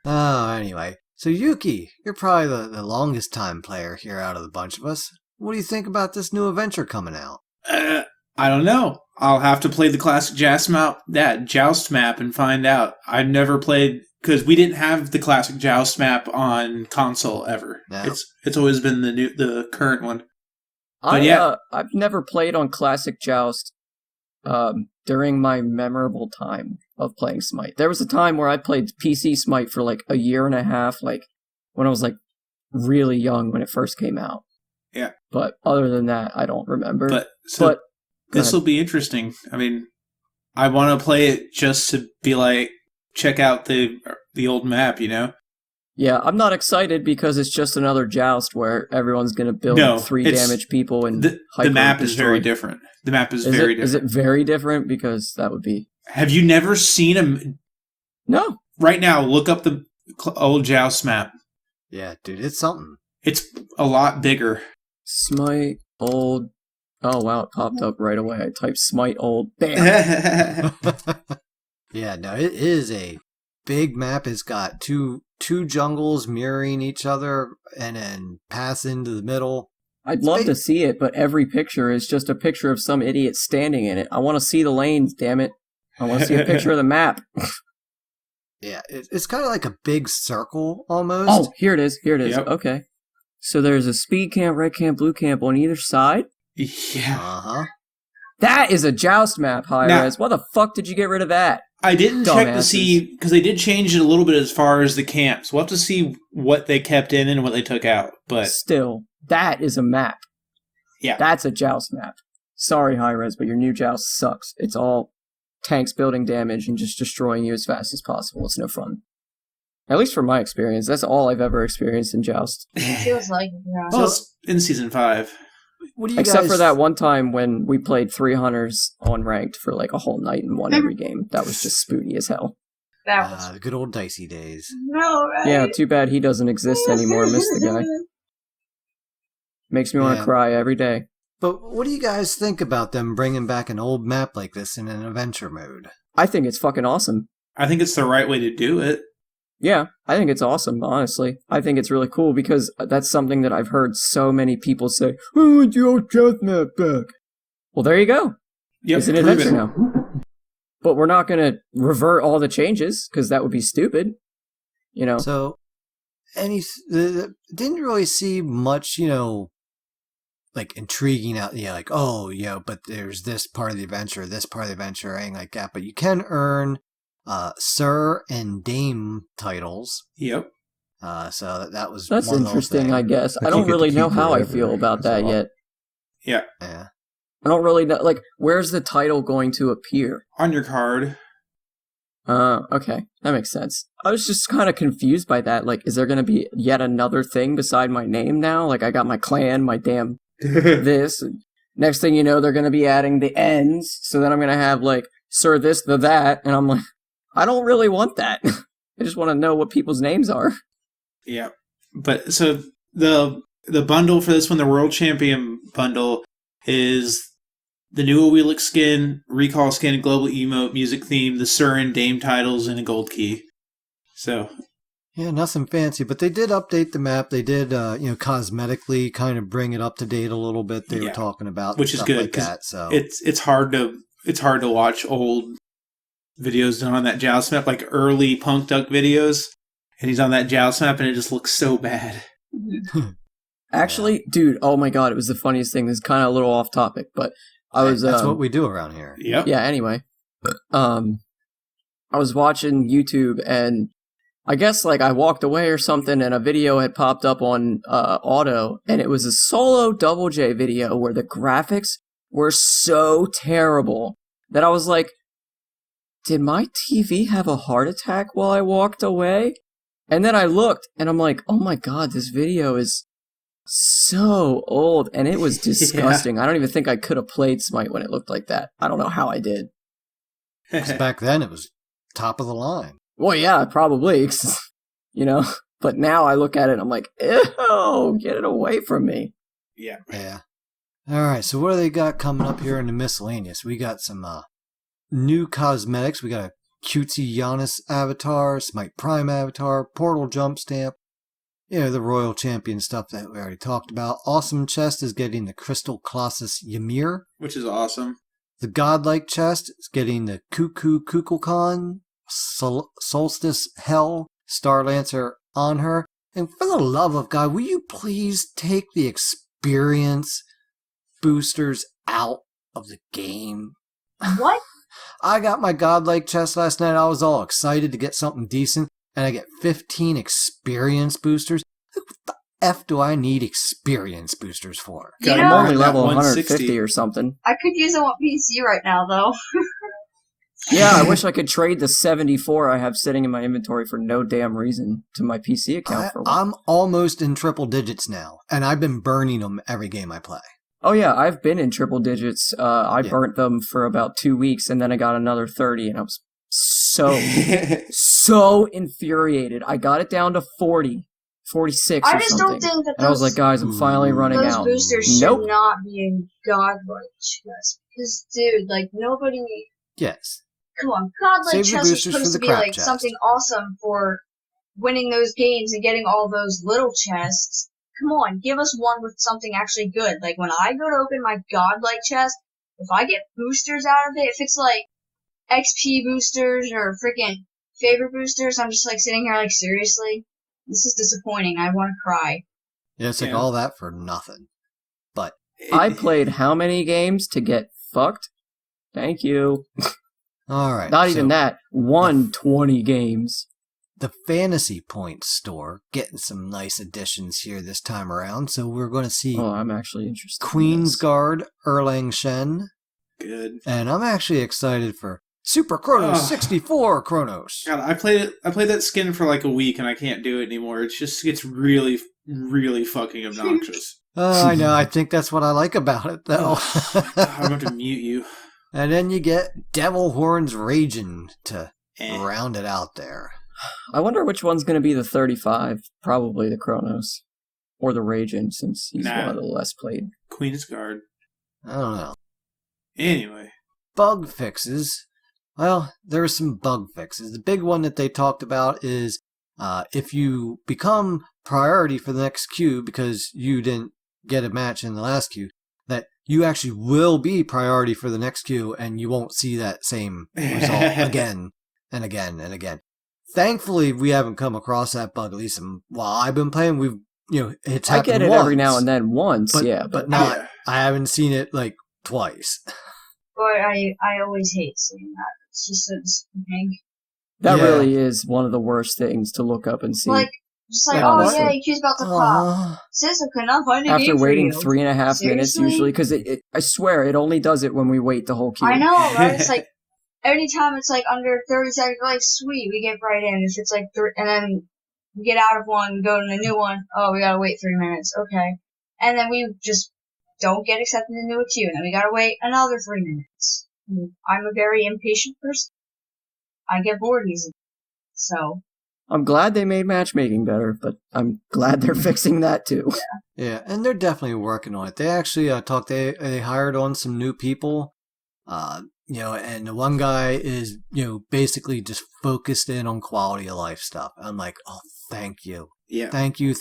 Oh, anyway. So, Yuki, you're probably the longest time player here out of the bunch of us. What do you think about this new adventure coming out? I don't know. I'll have to play the classic Joust map and find out. I've never played, because we didn't have the classic Joust map on console ever. No. It's always been the current one. But I've never played on Classic Joust during my memorable time of playing Smite. There was a time where I played PC Smite for like a year and a half, like when I was like really young when it first came out. Yeah. But other than that, I don't remember. But this will be interesting. I mean, I want to play it just to be like, check out the old map, you know? Yeah, I'm not excited because it's just another Joust where everyone's going to build 3 damage people and the map is very different. The map is very different. Is it very different? Because that would be... Have you never seen him? No. Right now, look up the old Joust map. Yeah, dude, it's something. It's a lot bigger. Smite old... Oh, wow, it popped up right away. I typed Smite old. Bam! Yeah, no, it is a big map. It's got two jungles mirroring each other and then pass into the middle. I'd love to see it, but every picture is just a picture of some idiot standing in it. I want to see the lanes, damn it. I want to see a picture of the map. Yeah, it's kind of like a big circle almost. Oh, here it is. Yep. Okay. So there's a speed camp, red camp, blue camp on either side? Yeah. Uh-huh. That is a joust map, Hi-Rez. Why the fuck did you get rid of that? I didn't check to Dumbasses. see, because they did change it a little bit as far as the camps. We'll have to see what they kept in and what they took out. But Still, that is a map. yeah. That's a joust map. Sorry, Hi-Rez, but your new joust sucks. It's all tanks building damage and just destroying you as fast as possible. It's no fun. At least from my experience, that's all I've ever experienced in joust. It feels like it, yeah. Well, it's in Season 5. What do you Except guys... for that one time when we played 3 hunters on ranked for like a whole night and won every game. That was just spooty as hell. That was the good old dicey days. no, right? Yeah, too bad he doesn't exist anymore. Miss the guy. Makes me want to Yeah. cry every day. But what do you guys think about them bringing back an old map like this in an adventure mode? I think it's fucking awesome. I think it's the right way to do it. Yeah, I think it's awesome, honestly. I think it's really cool because that's something that I've heard so many people say, "Oh, it's your old joust map back." Well, there you go. Yep, It's an prove adventure it. now. But we're not going to revert all the changes because that would be stupid. You know? So, didn't really see much, like intriguing out. Yeah, like, oh, but there's this part of the adventure, anything like that. But you can earn Sir and Dame titles. Yep. So that was That's one little interesting, thing. I guess. But I you don't get to really know keep how I whatever feel about as that well. yet. Yeah. Yeah. I don't really know. Like, where's the title going to appear? On your card. Okay. That makes sense. I was just kind of confused by that. Like, is there going to be yet another thing beside my name now? Like, I got my clan, my damn this. Next thing you know, they're going to be adding the ends. So then I'm going to have, like, Sir this, the that. And I'm like, I don't really want that. I just want to know what people's names are. Yeah. But so the bundle for this one, the World Champion bundle, is the new Awilix skin, Recall skin, Global Emote, music theme, the Sir and Dame titles, and a gold key. So Yeah, nothing fancy, but they did update the map. They did, cosmetically kind of bring it up to date a little bit. They were talking about which is stuff good like that. So it's hard to watch old videos done on that joust map, like early Punk Duck videos, and he's on that joust map, and it just looks so bad. Actually, dude, oh my god, it was the funniest thing. This is kind of a little off topic, but I was... that's what we do around here. Yep. Yeah, anyway. I was watching YouTube, and I guess, like, I walked away or something, and a video had popped up on auto, and it was a solo Double J video where the graphics were so terrible that I was like, did my TV have a heart attack while I walked away? And then I looked, and I'm like, oh my god, this video is so old, and it was disgusting. I don't even think I could have played Smite when it looked like that. I don't know how I did. 'Cause back then it was top of the line. Well, yeah, probably, 'cause, but now I look at it and I'm like, ew, get it away from me. Yeah. Yeah. All right, so what do they got coming up here in the miscellaneous? We got some new cosmetics. We got a cutesy Giannis avatar, Smite Prime avatar, Portal jump stamp. The Royal Champion stuff that we already talked about. Awesome Chest is getting the Crystal Colossus Ymir. Which is awesome. The Godlike Chest is getting the Cuckoo Kukulkan, Solstice Hell, Star Lancer on her. And for the love of God, will you please take the experience boosters out of the game? What? I got my Godlike Chest last night. I was all excited to get something decent. And I get 15 experience boosters. What the F do I need experience boosters for? You I'm know, only that level 160. 150 or something. I could use them on PC right now, though. Yeah, I wish I could trade the 74 I have sitting in my inventory for no damn reason to my PC account for one. I'm almost in triple digits now. And I've been burning them every game I play. Oh yeah, I've been in triple digits. I burnt them for about 2 weeks, and then I got another 30, and I was so infuriated. I got it down to 40, 46 I or just something. don't think that And I was like, guys, I'm finally running those out. boosters Nope. should not be in godlike chest. Because, dude, like, nobody... Yes. Come on, godlike Save your chest was boosters for supposed the to be, crap like, chest. something awesome for winning those games and getting all those little chests. Come on, give us one with something actually good. Like, when I go to open my godlike chest, if I get boosters out of it, if it's, like, XP boosters or freaking favorite boosters, I'm just, like, sitting here, like, seriously? This is disappointing. I want to cry. It's like Yeah. all that for nothing. But I played how many games to get fucked? Thank you. all right. Not even so that. 20 games. The Fantasy Points store getting some nice additions here this time around. So we're going to see Oh, I'm actually interested. Queen's Guard Erlang Shen. Good. And I'm actually excited for Super Chronos Ugh. 64 Chronos. God, I played that skin for like a week and I can't do it anymore. It just gets really, really fucking obnoxious. I know. I think that's what I like about it, though. I'm going to mute you. And then you get Devil Horns Raging to Eh. round it out there. I wonder which one's going to be the 35. Probably the Chronos. Or the Raging, since he's Nah. one of the less played. Queen's Guard. I don't know. Anyway. Bug fixes. Well, there are some bug fixes. The big one that they talked about is if you become priority for the next queue because you didn't get a match in the last queue, that you actually will be priority for the next queue and you won't see that same result again and again and again. Thankfully, we haven't come across that bug. At least while I've been playing, it's I happened get it once, every now and then once, but not. I haven't seen it like twice. Or I always hate seeing that. It's just a thing. That Yeah. really is one of the worst things to look up and see. Like, just like, Yeah, oh honestly. yeah, queue's about to pop. Sis, I could not find a After game for waiting you. 3.5 minutes Seriously? usually, because I swear it only does it when we wait the whole queue. I know, right? It's like, anytime it's like under 30 seconds, we're like, sweet, we get right in. If it's like, and then we get out of one, go to the new one, oh, we gotta wait 3 minutes, okay. And then we just don't get accepted into a queue, and then we gotta wait another 3 minutes. I'm a very impatient person. I get bored easily. So. I'm glad they made matchmaking better, but I'm glad they're fixing that too. Yeah, and they're definitely working on it. They actually they hired on some new people, and the one guy is, basically just focused in on quality of life stuff. I'm like, oh, thank you. Yeah. Thank you.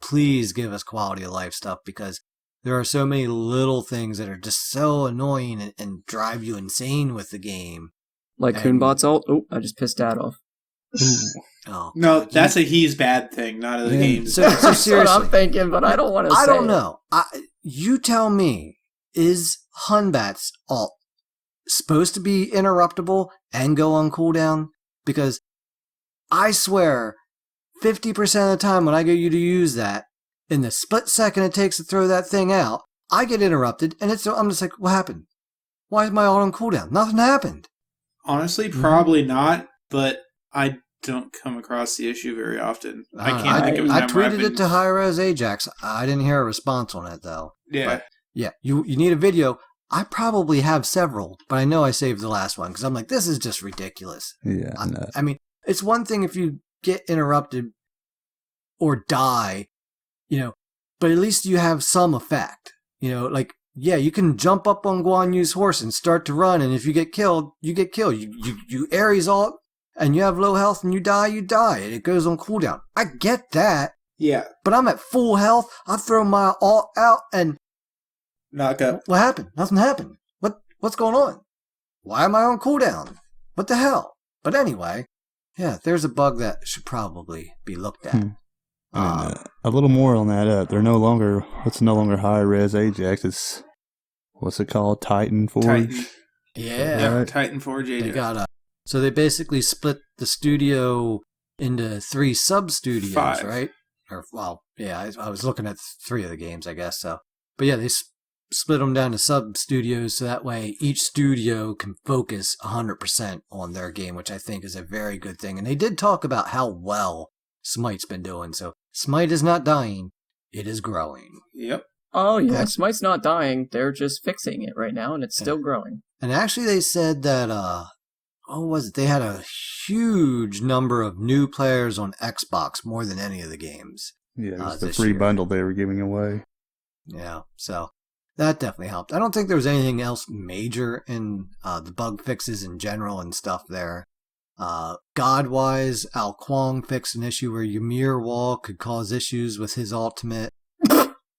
Please give us quality of life stuff because there are so many little things that are just so annoying and drive you insane with the game. Like Coonbot's ult. Oh, I just pissed that off. Oh, No, God, that's a he's bad thing, not a game. So That's what seriously, I'm thinking, but I don't want to say I don't it. know. You tell me, is Hunbat's ult supposed to be interruptible and go on cooldown? Because I swear, 50% of the time when I get you to use that, in the split second it takes to throw that thing out, I get interrupted, and I'm just like, what happened? Why is my ult on cooldown? Nothing happened. Honestly, probably not, but I don't come across the issue very often. I don't know. can't think of a I time where I've tweeted been... it to Hi-Res Ajax. I didn't hear a response on it, though. Yeah. But, yeah, you need a video. I probably have several, but I know I saved the last one because I'm like, this is just ridiculous. Yeah, no. I mean, it's one thing if you get interrupted or die, but at least you have some effect. Yeah, you can jump up on Guan Yu's horse and start to run, and if you get killed, you get killed. You Ares ult, and you have low health, and you die, and it goes on cooldown. I get that, Yeah. but I'm at full health. I throw my ult out, and Knock up. what happened? Nothing happened. What's going on? Why am I on cooldown? What the hell? But anyway, yeah, there's a bug that should probably be looked at. And, a little more on that. They're no longer high-res Ajax. It's, what's it called? Titan Forge? Titan. Yeah. Yeah, Right. Titan Forge They Ajax. got so they basically split the studio into 3 sub-studios, 5. right? Or, well, yeah, I was looking at 3 of the games, I guess, so. But yeah, they split them down to sub-studios so that way each studio can focus 100% on their game, which I think is a very good thing. And they did talk about how well Smite's been doing, so Smite is not dying, it is growing. Yep. Oh yeah, Yeah. Smite's not dying. They're just fixing it right now, and it's still growing. And actually they said that, what was it? They had a huge number of new players on Xbox, more than any of the games. Yeah, it was the this free year. bundle they were giving away. Yeah, so that definitely helped. I don't think there was anything else major in the bug fixes in general and stuff there. God-wise, Al Kwong fixed an issue where Ymir Wall could cause issues with his ultimate.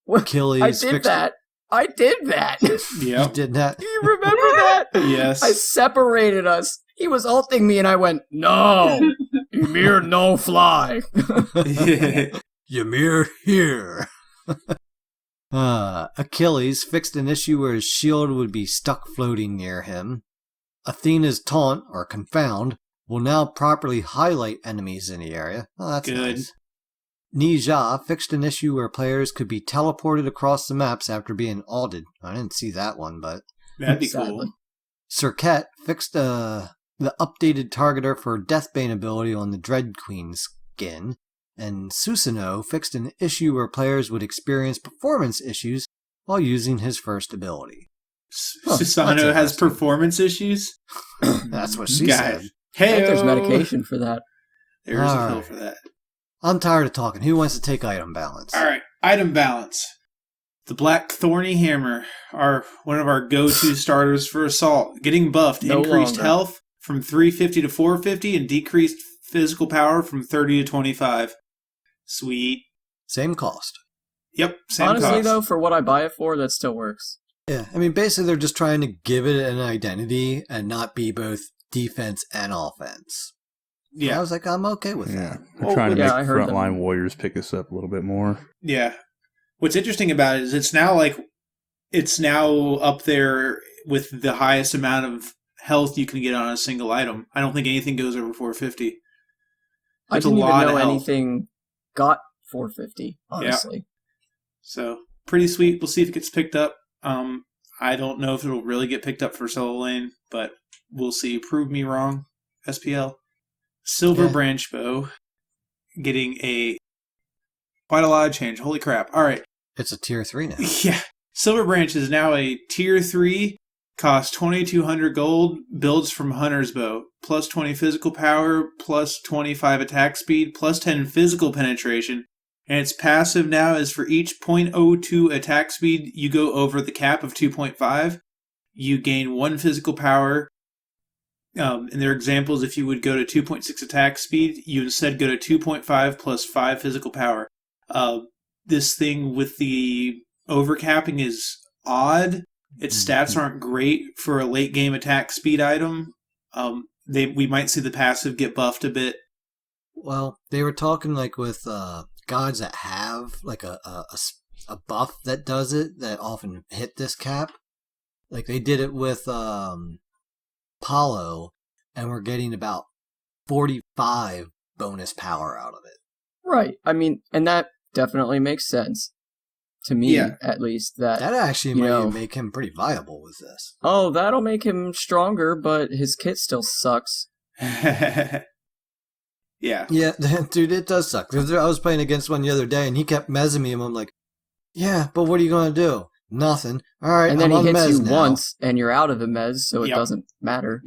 Achilles I did fixed that. I did that. You Yep. did that? Do you remember that? Yes. I separated us. He was ulting me, and I went, "No, Ymir, no fly." Ymir here. Achilles fixed an issue where his shield would be stuck floating near him. Athena's taunt, or confound, will now properly highlight enemies in the area. Oh, that's Good. nice. Nija fixed an issue where players could be teleported across the maps after being ulted. I didn't see that one, but... That'd be Sadly. cool. Serket fixed the updated targeter for Deathbane ability on the Dread Queen skin, and Susanoo fixed an issue where players would experience performance issues while using his first ability. Susanoo has performance issues? That's what she Guys. said. I Hey, think there's medication for that. There's a pill Alright. for that. I'm tired of talking. Who wants to take item balance? All right, item balance. The Black Thorny Hammer are one of our go-to starters for Assault. Getting buffed, No increased longer. health from 350 to 450, and decreased physical power from 30 to 25. Sweet. Same cost. Yep, same Honestly, cost. though, for what I buy it for, that still works. Yeah, I mean, basically they're just trying to give it an identity and not be both defense and offense. I Yeah, was like, I'm okay with Yeah. that. They're trying to yeah, make I heard frontline them. warriors pick us up a little bit more. yeah. What's interesting about it is it's now up there with the highest amount of health you can get on a single item. I don't think anything goes over 450. I That's a didn't even lot know of health. anything got 450, honestly. So pretty sweet. We'll see if it gets picked up. I don't know if it'll really get picked up for solo lane, but we'll see. Prove me wrong, SPL. Silver Yeah. Branch Bow getting quite a lot of change. Holy crap. All right. It's a tier 3 now. Yeah. Silver Branch is now a tier 3, costs 2,200 gold, builds from Hunter's Bow, plus 20 physical power, plus 25 attack speed, plus 10 physical penetration. And its passive now is for each 0.02 attack speed you go over the cap of 2.5, you gain 1 physical power. And their examples, if you would go to 2.6 attack speed, you instead go to 2.5 plus 5 physical power. This thing with the overcapping is odd. Its stats aren't great for a late game attack speed item. We might see the passive get buffed a bit. Well, they were talking like with gods that have like a buff that does it that often hit this cap. Like they did it with Paulo, and we're getting about 45 bonus power out of it. Right. I mean, and that definitely makes sense. To me, Yeah. at least. That actually you might know- make him pretty viable with this. Oh, that'll make him stronger, but his kit still sucks. Yeah. Yeah, dude, it does suck. 'Cause I was playing against one the other day, and he kept mezzing me, and I'm like, yeah, but what are you going to do? Nothing. All right, And then I'm he on hits mez you now. once, and you're out of the mez, so it Yep. doesn't matter.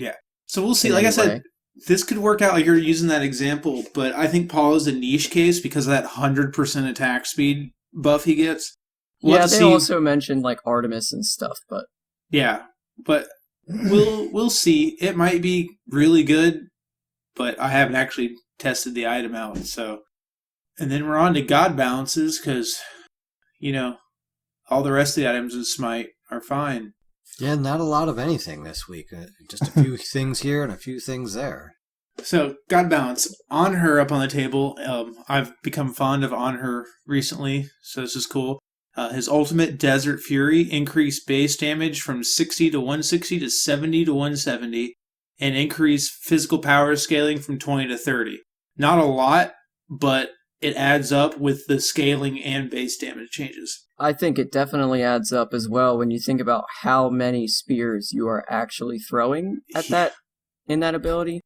So we'll see. in Like I any said, way. this could work out like you're using that example, but I think Paul is a niche case because of that 100% attack speed buff he gets. We'll Yeah, have to they see. also mentioned like Artemis and stuff, but Yeah, but we'll see. It might be really good, but I haven't actually tested the item out. So, and then we're on to God balances because all the rest of the items in Smite are fine. Yeah, not a lot of anything this week. Just a few things here and a few things there. So, God balance. On her up on the table. I've become fond of On her recently, so this is cool. His ultimate, Desert Fury, increased base damage from 60 to 160 to 70 to 170, and increased physical power scaling from 20 to 30. Not a lot, but it adds up with the scaling and base damage changes. I think it definitely adds up as well when you think about how many spears you are actually throwing at that in that ability.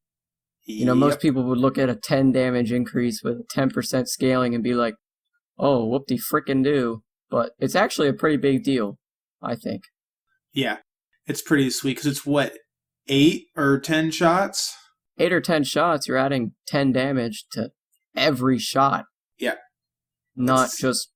Most people would look at a 10 damage increase with a 10% scaling and be like, oh, whoop-de frickin' do. But it's actually a pretty big deal, I think. Yeah, it's pretty sweet because it's 8 or 10 shots? 8 or 10 shots, you're adding 10 damage to every shot. Yeah. Not It's- just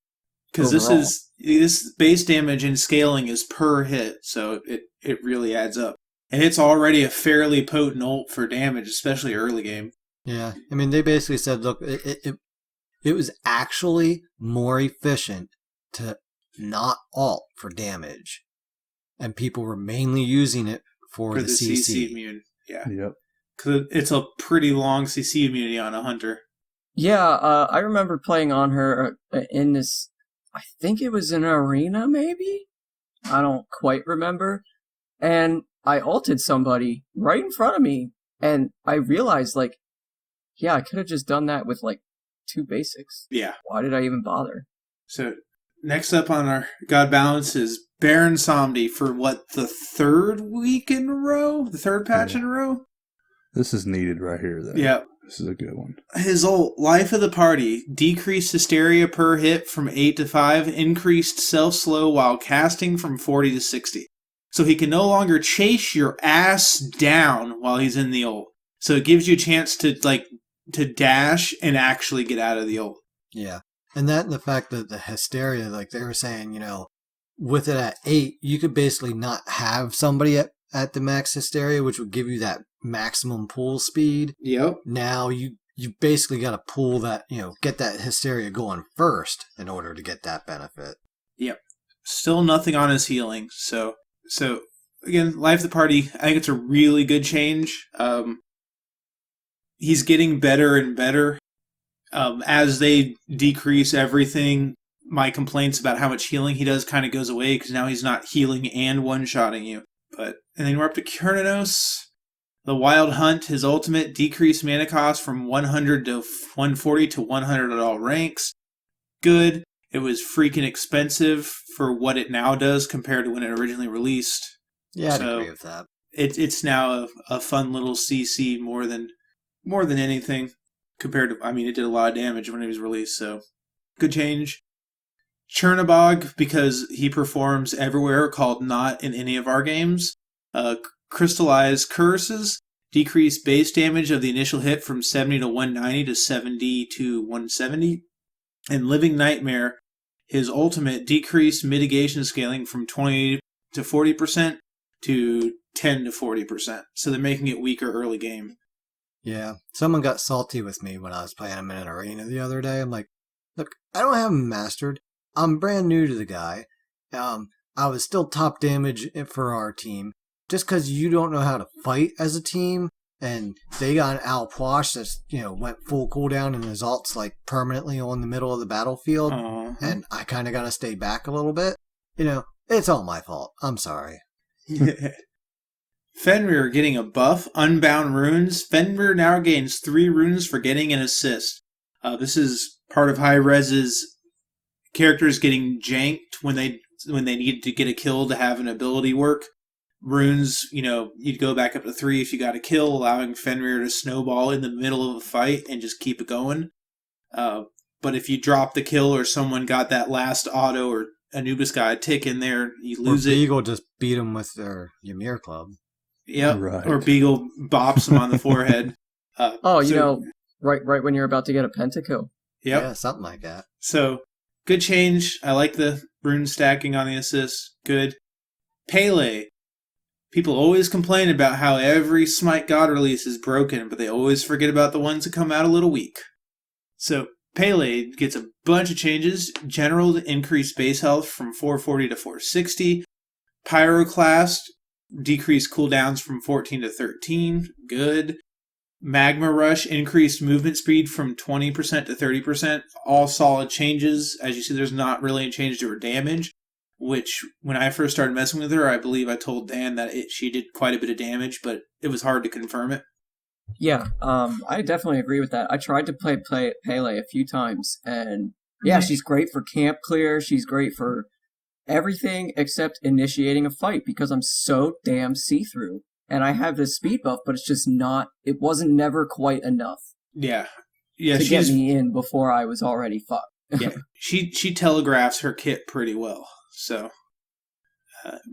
Because overall. this base damage and scaling is per hit, so it really adds up. And it's already a fairly potent ult for damage, especially early game. Yeah, I mean, they basically said, look, it was actually more efficient to not ult for damage, and people were mainly using it for the CC. immune. Yeah. Yep. Because it's a pretty long CC immunity on a hunter. Yeah, I remember playing on her in this. I think it was an arena, maybe. I don't quite remember. And I ulted somebody right in front of me, and I realized, like, yeah, I could have just done that with like 2 basics. Yeah. Why did I even bother? So next up on our God Balance is Baron Somdi for what, the 3rd week in a row? The 3rd patch in a row? This is needed right here, though. Yeah. This is a good one. His ult, Life of the Party, decreased hysteria per hit from 8 to 5, increased self-slow while casting from 40 to 60. So he can no longer chase your ass down while he's in the ult. So it gives you a chance to dash and actually get out of the ult. Yeah. And that and the fact that the hysteria, like they were saying, you know, with it at 8, you could basically not have somebody at the max hysteria, which would give you that maximum pull speed. Yep. Now you basically got to pull that, you know, get that hysteria going first in order to get that benefit. Yep. Still nothing on his healing. So again, Life of the Party, I think it's a really good change. He's getting better and better. As they decrease everything, my complaints about how much healing he does kind of goes away because now he's not healing and one-shotting you. And then we're up to Kurnanos. The Wild Hunt, his ultimate, decreased mana cost from 100 to 140 to 100 at all ranks. Good. It was freaking expensive for what it now does compared to when it originally released. Yeah, I'd agree with that. It's now a fun little CC more than anything compared to, I mean, it did a lot of damage when it was released, so good change. Chernabog, because he performs everywhere, called not in any of our games. Crystallized Curses, decreased base damage of the initial hit from 70 to 190 to 70 to 170. And Living Nightmare, his ultimate, decreased mitigation scaling from 20 to 40% to 10 to 40%. So they're making it weaker early game. Yeah. Someone got salty with me when I was playing him in an arena the other day. I'm like, look, I don't have him mastered. I'm brand new to the guy. I was still top damage for our team. Just because you don't know how to fight as a team, and they got an Alposh that's, you know, went full cooldown and his ult's like permanently on the middle of the battlefield, and I kind of got to stay back a little bit. You know, it's all my fault. I'm sorry. Fenrir getting a buff, Unbound Runes. Fenrir now gains 3 runes for getting an assist. This is part of High Res's characters getting janked when they need to get a kill to have an ability work. Runes, you know, you'd go back up to 3 if you got a kill, allowing Fenrir to snowball in the middle of a fight and just keep it going. But if you drop the kill or someone got that last auto or Anubis got a tick in there, you lose it. Beagle just beat him with their Ymir club. Yep, Right. Or Beagle bops him on the forehead. You know, right when you're about to get a pentakill. Yep. Yeah, something like that. So, good change. I like the rune stacking on the assist. Good. Pele. People always complain about how every Smite God release is broken, but they always forget about the ones that come out a little weak. So, Pele gets a bunch of changes. General to increase base health from 440 to 460. Pyroclast, decreased cooldowns from 14 to 13. Good. Magma Rush, increased movement speed from 20% to 30%. All solid changes. As you see, there's not really a change to her damage, which when I first started messing with her, I believe I told Dan that she did quite a bit of damage, but it was hard to confirm it. Yeah, I definitely agree with that. I tried to play Pele a few times, and yeah, she's great for camp clear. She's great for everything except initiating a fight because I'm so damn see-through. And I have this speed buff, but it's just not, it wasn't never quite enough. Yeah, to get me in before I was already fucked. Yeah, she telegraphs her kit pretty well. So,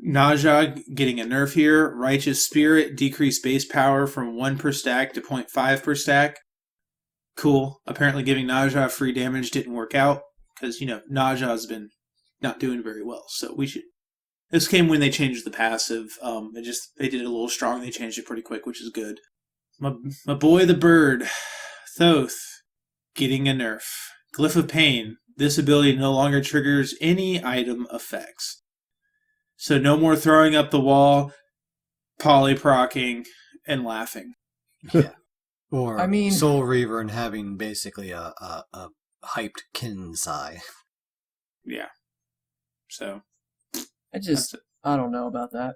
Naja getting a nerf here. Righteous Spirit, decreased base power from 1 per stack to 0.5 per stack. Cool. Apparently giving Naja free damage didn't work out because, you know, Naja's been not doing very well. So we should... This came when they changed the passive. They did it a little strong. They changed it pretty quick, which is good. My boy the bird, Thoth, getting a nerf. Glyph of Pain. This ability no longer triggers any item effects. So no more throwing up the wall, polyprocking, and laughing. Yeah. Or I mean- Soul Reaver and having basically a hyped Kinsai. Yeah. So I don't know about that.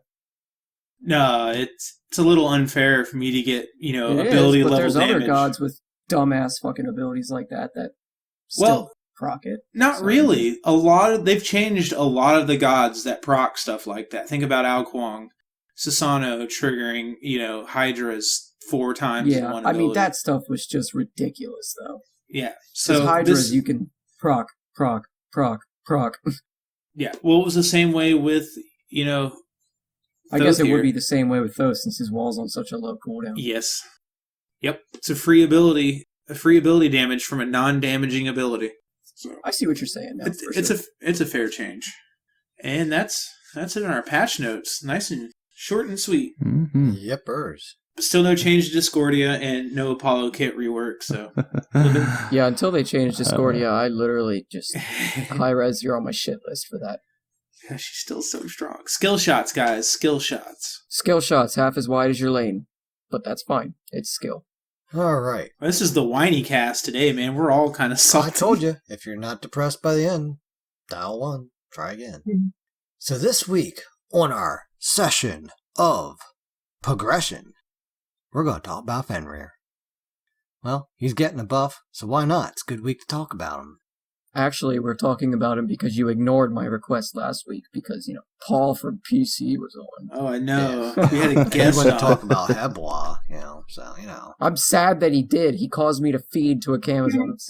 no, it's a little unfair for me to get It ability is, but level there's damage. other gods with dumbass fucking abilities like that still Well, proc it. Not So- really. They've changed a lot of the gods that proc stuff like that. Think about Ao Kuang, Susano triggering, Hydra's 4 times in Yeah, one I ability. mean that stuff was just ridiculous though. Yeah. So So Hydras you can proc. Yeah. Well, it was the same way with, I guess it Thothir. would be the same way with those since his wall's on such a low cooldown. Yes. Yep. It's a free ability damage from a non-damaging ability. So I see what you're saying now. it's a fair change. And that's it in our patch notes. Nice and short and sweet. Mm-hmm. Yepers. But still no change to Discordia and no Apollo kit rework, so Yeah, until they changed Discordia, I literally just high res. You're on my shit list for that. yeah, she's still so strong. Skill shots, guys. Skill shots. Skill shots half as wide as your lane, but that's fine. It's skill. All right. This is the whiny cast today, man. We're all kind of salty. I told you, if you're not depressed by the end, dial 1. Try again. So this week, on our session of progression, we're going to talk about Fenrir. Well, he's getting a buff, so why not? It's a good week to talk about him. Actually, we're talking about him because you ignored my request last week because, Paul from PC was on. Oh, I know. Yeah. We had a He's guest going to on. talk about Hebois, so. I'm sad that he did. He caused me to feed to a Camazons.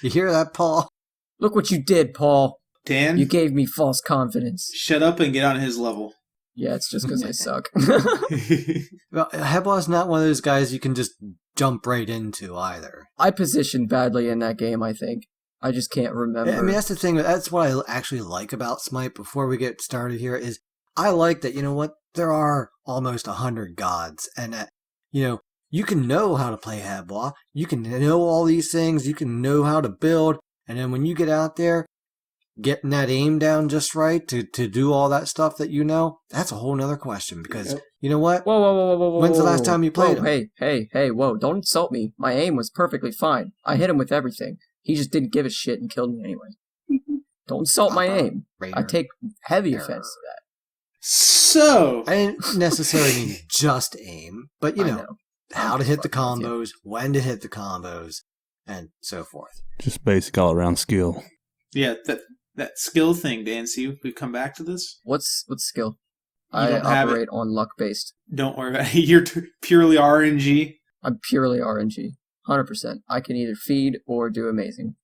You hear that, Paul? Look what you did, Paul. Dan, You gave me false confidence. shut up and get on his level. Yeah, it's just because I suck. Well, Hebois not one of those guys you can just jump right into either. I positioned badly in that game, I think. I just can't remember. I mean, that's the thing. That's what I actually like about Smite before we get started here is I like that, there are almost 100 gods and that, you can know how to play Hebois. You can know all these things. You can know how to build. And then when you get out there, getting that aim down just right to do all that stuff that that's a whole nother question because you know what? Whoa. When's the last time you played him? Hey, whoa, don't insult me. My aim was perfectly fine. I hit him with everything. He just didn't give a shit and killed me anyway. Don't insult my aim. I take heavy offense to that. So, I didn't necessarily mean just aim, but I know. how to hit the fucking with you. combos, when to hit the combos, and so forth. Just basic all around skill. yeah, that skill thing, Dan. See, we've come back to this. What's skill? You I don't have operate on luck based. Don't worry about it. You're purely RNG. I'm purely RNG. 100%. I can either feed or do amazing.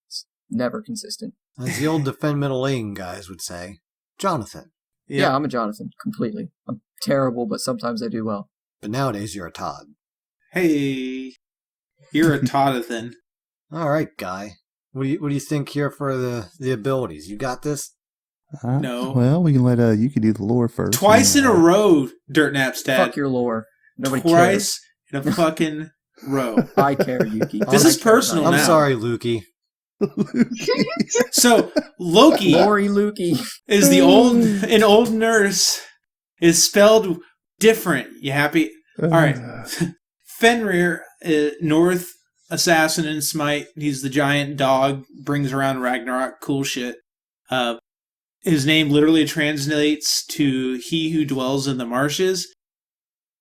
It's never consistent. As the old defend middle lane guys would say, Jonathan. Yeah, I'm a Jonathan, completely. I'm terrible, but sometimes I do well. But nowadays you're a Todd. Hey, you're a Tootin. All right, guy. What do you think here for the abilities? You got this? No. Well, we can let you can do the lore first. Twice in a row, Dirt Nap's dad. Fuck your lore. Nobody Twice in a fucking row. cares. I care, Yuki. This I is care personal about I'm now. sorry, Lukey. So Loki you. Lori Lukey. is an old nurse is spelled different. You happy? All right. Fenrir, North assassin in Smite. He's the giant dog. Brings around Ragnarok. Cool shit. His name literally translates to "he who dwells in the marshes,"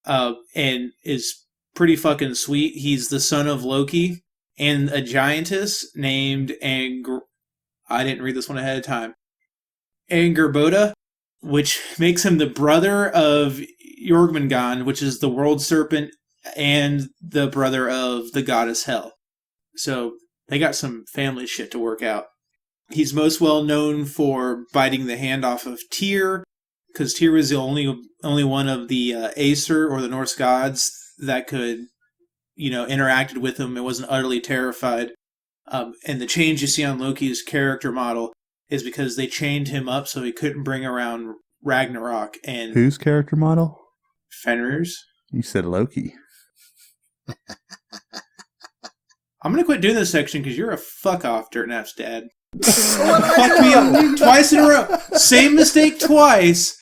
and is pretty fucking sweet. He's the son of Loki and a giantess named I didn't read this one ahead of time. Angerboda, which makes him the brother of Jormungand, which is the world serpent, and the brother of the goddess Hel. So they got some family shit to work out. He's most well known for biting the hand off of Tyr, because Tyr was the only one of the Aesir, or the Norse gods, that could, interacted with him and wasn't utterly terrified. And the change you see on Loki's character model is because they chained him up so he couldn't bring around Ragnarok. And Whose character model? Fenrir's. You said Loki. I'm going to quit doing this section because you're a fuck off, Dirt Nap's dad. Fucked me up twice in a row. Same mistake twice.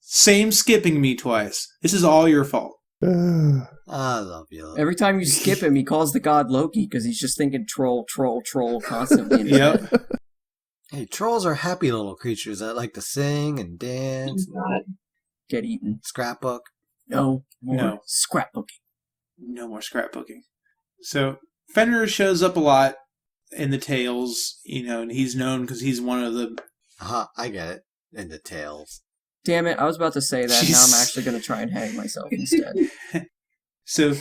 Same skipping me twice. This is all your fault. I love you. Every time you skip him, he calls the god Loki because he's just thinking troll, troll, troll constantly in his head. Hey, trolls are happy little creatures that like to sing and dance and Get eaten. scrapbook. No more No. scrapbooking. No more scrapbooking. So Fenrir shows up a lot in the tales, and he's known because he's one of the... Aha, I get it. In the tales. Damn it, I was about to say that. Now Jeez. I'm actually going to try and hang myself instead. So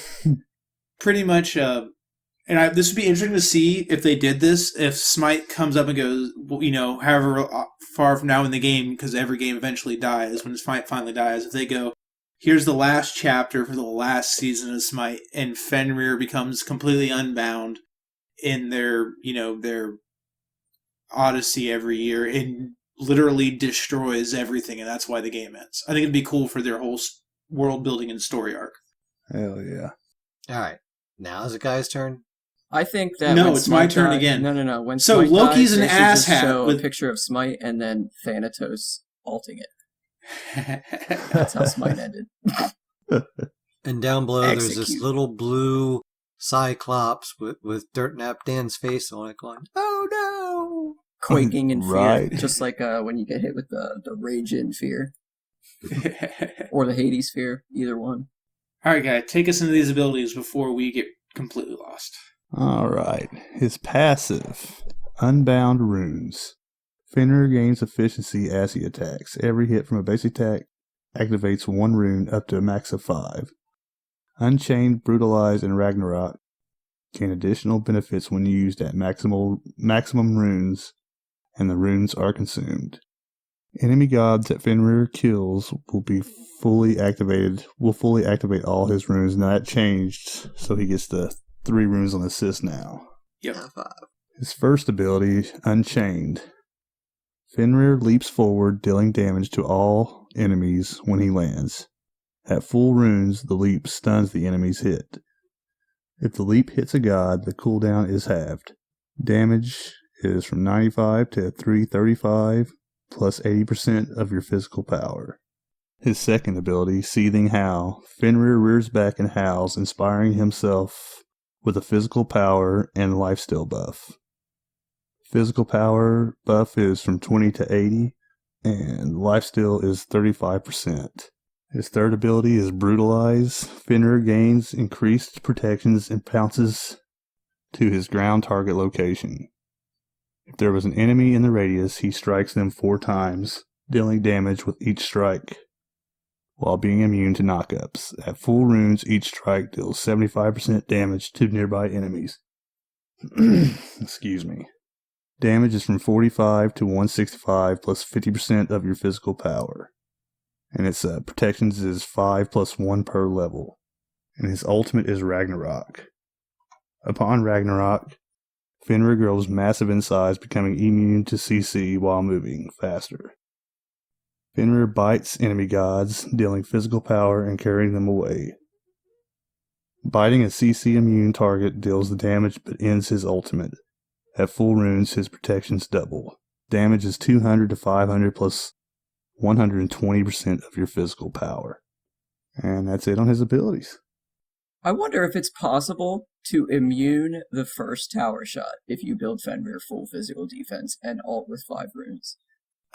pretty much, this would be interesting to see if they did this, if Smite comes up and goes, however far from now in the game, because every game eventually dies, when Smite finally dies, if they go, here's the last chapter for the last season of Smite, and Fenrir becomes completely unbound in their Odyssey every year, and literally destroys everything, and that's why the game ends. I think it'd be cool for their whole world building and story arc. Hell yeah. Alright, now is the guy's turn. I think that No, when it's my Smite turn dies- again. No. When So Smite Loki's dies, an they should just asshat show with- a picture of Smite and then Thanatos alting it. That's how Smite ended. And down below there's this Execute. little blue Cyclops with Dirt Nap Dan's face on it going, oh no! Quaking in fear. Right. Just like when you get hit with the Rage in fear. Or the Hades fear. Either one. Alright, guy, take us into these abilities before we get completely lost. All right. His passive, Unbound Runes. Fenrir gains efficiency as he attacks. Every hit from a base attack activates one rune up to a max of 5. Unchained, Brutalize, and Ragnarok gain additional benefits when used at maximum runes, and the runes are consumed. Enemy gods that Fenrir kills will fully activate all his runes. Now that changed, so he gets the 3 runes on assist now. Yep. His first ability, Unchained. Fenrir leaps forward, dealing damage to all enemies when he lands. At full runes, the leap stuns the enemy's hit. If the leap hits a god, the cooldown is halved. Damage is from 95 to 335, plus 80% of your physical power. His second ability, Seething Howl. Fenrir rears back and howls, inspiring himself with a physical power and lifesteal buff. Physical power buff is from 20 to 80, and lifesteal is 35%. His third ability is Brutalize. Fenrir gains increased protections and pounces to his ground target location. If there was an enemy in the radius, he strikes them 4 times, dealing damage with each strike, while being immune to knockups. At full runes, each strike deals 75% damage to nearby enemies. Excuse me. Damage is from 45 to 165 plus 50% of your physical power. And its protections is 5 plus 1 per level. And his ultimate is Ragnarok. Upon Ragnarok, Fenrir grows massive in size, becoming immune to CC while moving faster. Fenrir bites enemy gods, dealing physical power and carrying them away. Biting a CC immune target deals the damage but ends his ultimate. At full runes, his protections double. Damage is 200 to 500 plus 120% of your physical power. And that's it on his abilities. I wonder if it's possible to immune the first tower shot if you build Fenrir full physical defense and alt with 5 runes.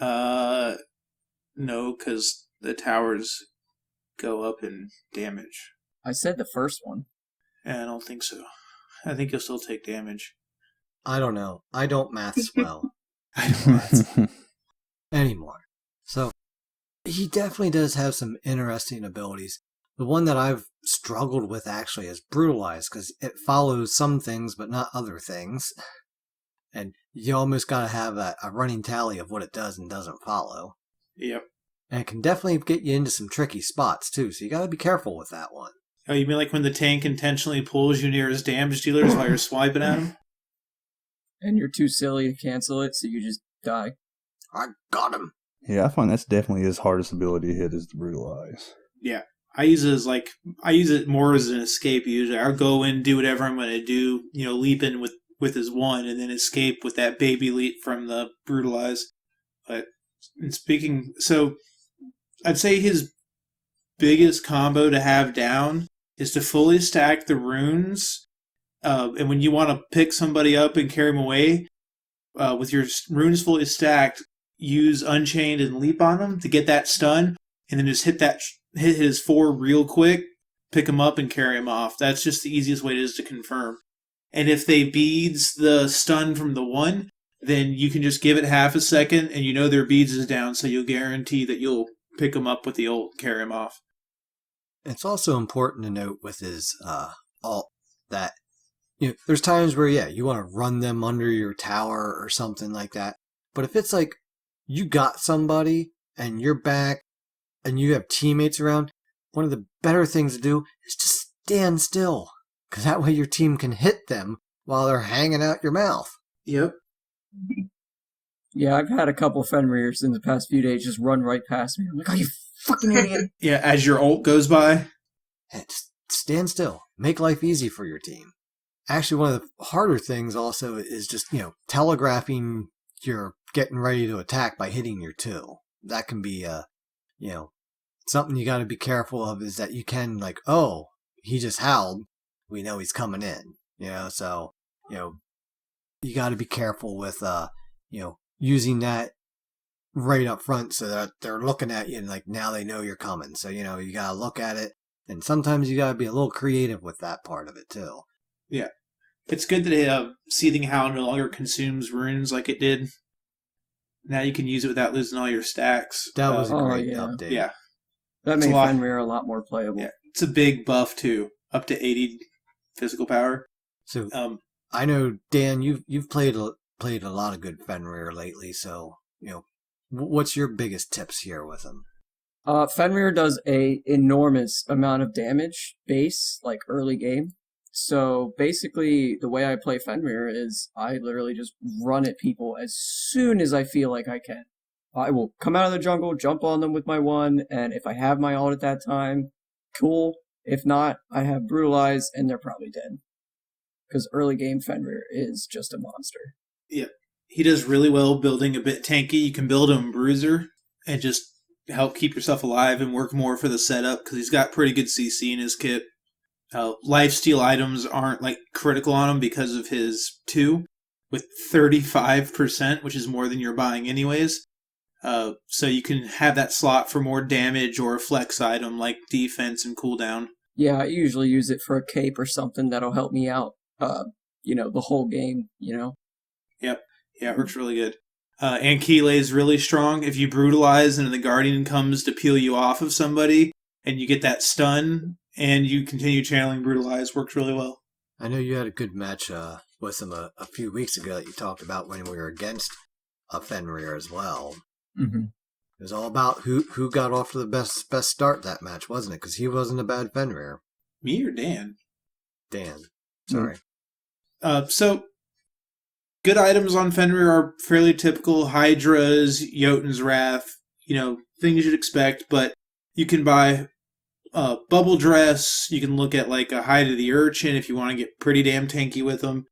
No, because the towers go up in damage. I said the first one. I don't think so. I think you'll still take damage. I don't know. I don't maths well I don't know. anymore. So, he definitely does have some interesting abilities. The one that I've struggled with actually is Brutalize, because it follows some things but not other things. And you almost got to have a running tally of what it does and doesn't follow. Yep. And it can definitely get you into some tricky spots too, so you got to be careful with that one. Oh, you mean like when the tank intentionally pulls you near his damage dealers while you're swiping at him? And you're too silly to cancel it, so you just die. I got him! Yeah, I find that's definitely his hardest ability to hit is the Brutalize. Yeah. I use it more as an escape usually. I'll go in, do whatever I'm going to do, leap in with his one, and then escape with that baby leap from the Brutalize. But, so, I'd say his biggest combo to have down is to fully stack the runes. And when you want to pick somebody up and carry them away, with your runes fully stacked, use Unchained and Leap on them to get that stun, and then just hit his 4 real quick, pick him up and carry him off. That's just the easiest way it is to confirm. And if they beads the stun from the 1, then you can just give it half a second, and you know their beads is down, so you'll guarantee that you'll pick them up with the ult, carry him off. It's also important to note with his ult that there's times where, you want to run them under your tower or something like that. But if it's like you got somebody and you're back and you have teammates around, one of the better things to do is just stand still. Because that way your team can hit them while they're hanging out your mouth. Yep. Yeah, I've had a couple Fenrirs in the past few days just run right past me. I'm like, oh, you fucking idiot. Yeah, as your ult goes by. Just stand still. Make life easy for your team. Actually, one of the harder things also is just, telegraphing you're getting ready to attack by hitting your 2. That can be, something you got to be careful of is that you can, like, oh, he just howled. We know he's coming in, so, you got to be careful with, using that right up front so that they're looking at you and, like, now they know you're coming. So, you got to look at it. And sometimes you got to be a little creative with that part of it, too. Yeah. It's good that Seething Howl no longer consumes runes like it did. Now you can use it without losing all your stacks. That was a great update. Yeah. That made Fenrir a lot more playable. Yeah. It's a big buff, too. Up to 80 physical power. So, I know, Dan, you've played a lot of good Fenrir lately, so, what's your biggest tips here with him? Fenrir does a enormous amount of damage base, like early game. So basically, the way I play Fenrir is I literally just run at people as soon as I feel like I can. I will come out of the jungle, jump on them with my 1, and if I have my ult at that time, cool. If not, I have Brutalize, and they're probably dead. Because early game Fenrir is just a monster. Yeah. He does really well building a bit tanky. You can build him Bruiser and just help keep yourself alive and work more for the setup because he's got pretty good CC in his kit. Lifesteal items aren't like critical on him because of his 2 with 35%, which is more than you're buying anyways. So you can have that slot for more damage or a flex item like defense and cooldown. Yeah, I usually use it for a cape or something that'll help me out, the whole game, Yep. Yeah, it works really good. Ankile is really strong. If you brutalize and the Guardian comes to peel you off of somebody and you get that stun and you continue channeling brutalize, works really well. I know you had a good match with him a few weeks ago that you talked about when we were against Fenrir as well. Mm-hmm. It was all about who got off to the best start that match, wasn't it? Because he wasn't a bad Fenrir. Me or Dan? Dan. Sorry. So, good items on Fenrir are fairly typical. Hydra's, Jotun's Wrath, things you'd expect, but you can buy Bubble Dress. You can look at like a Hide of the Urchin if you want to get pretty damn tanky with him.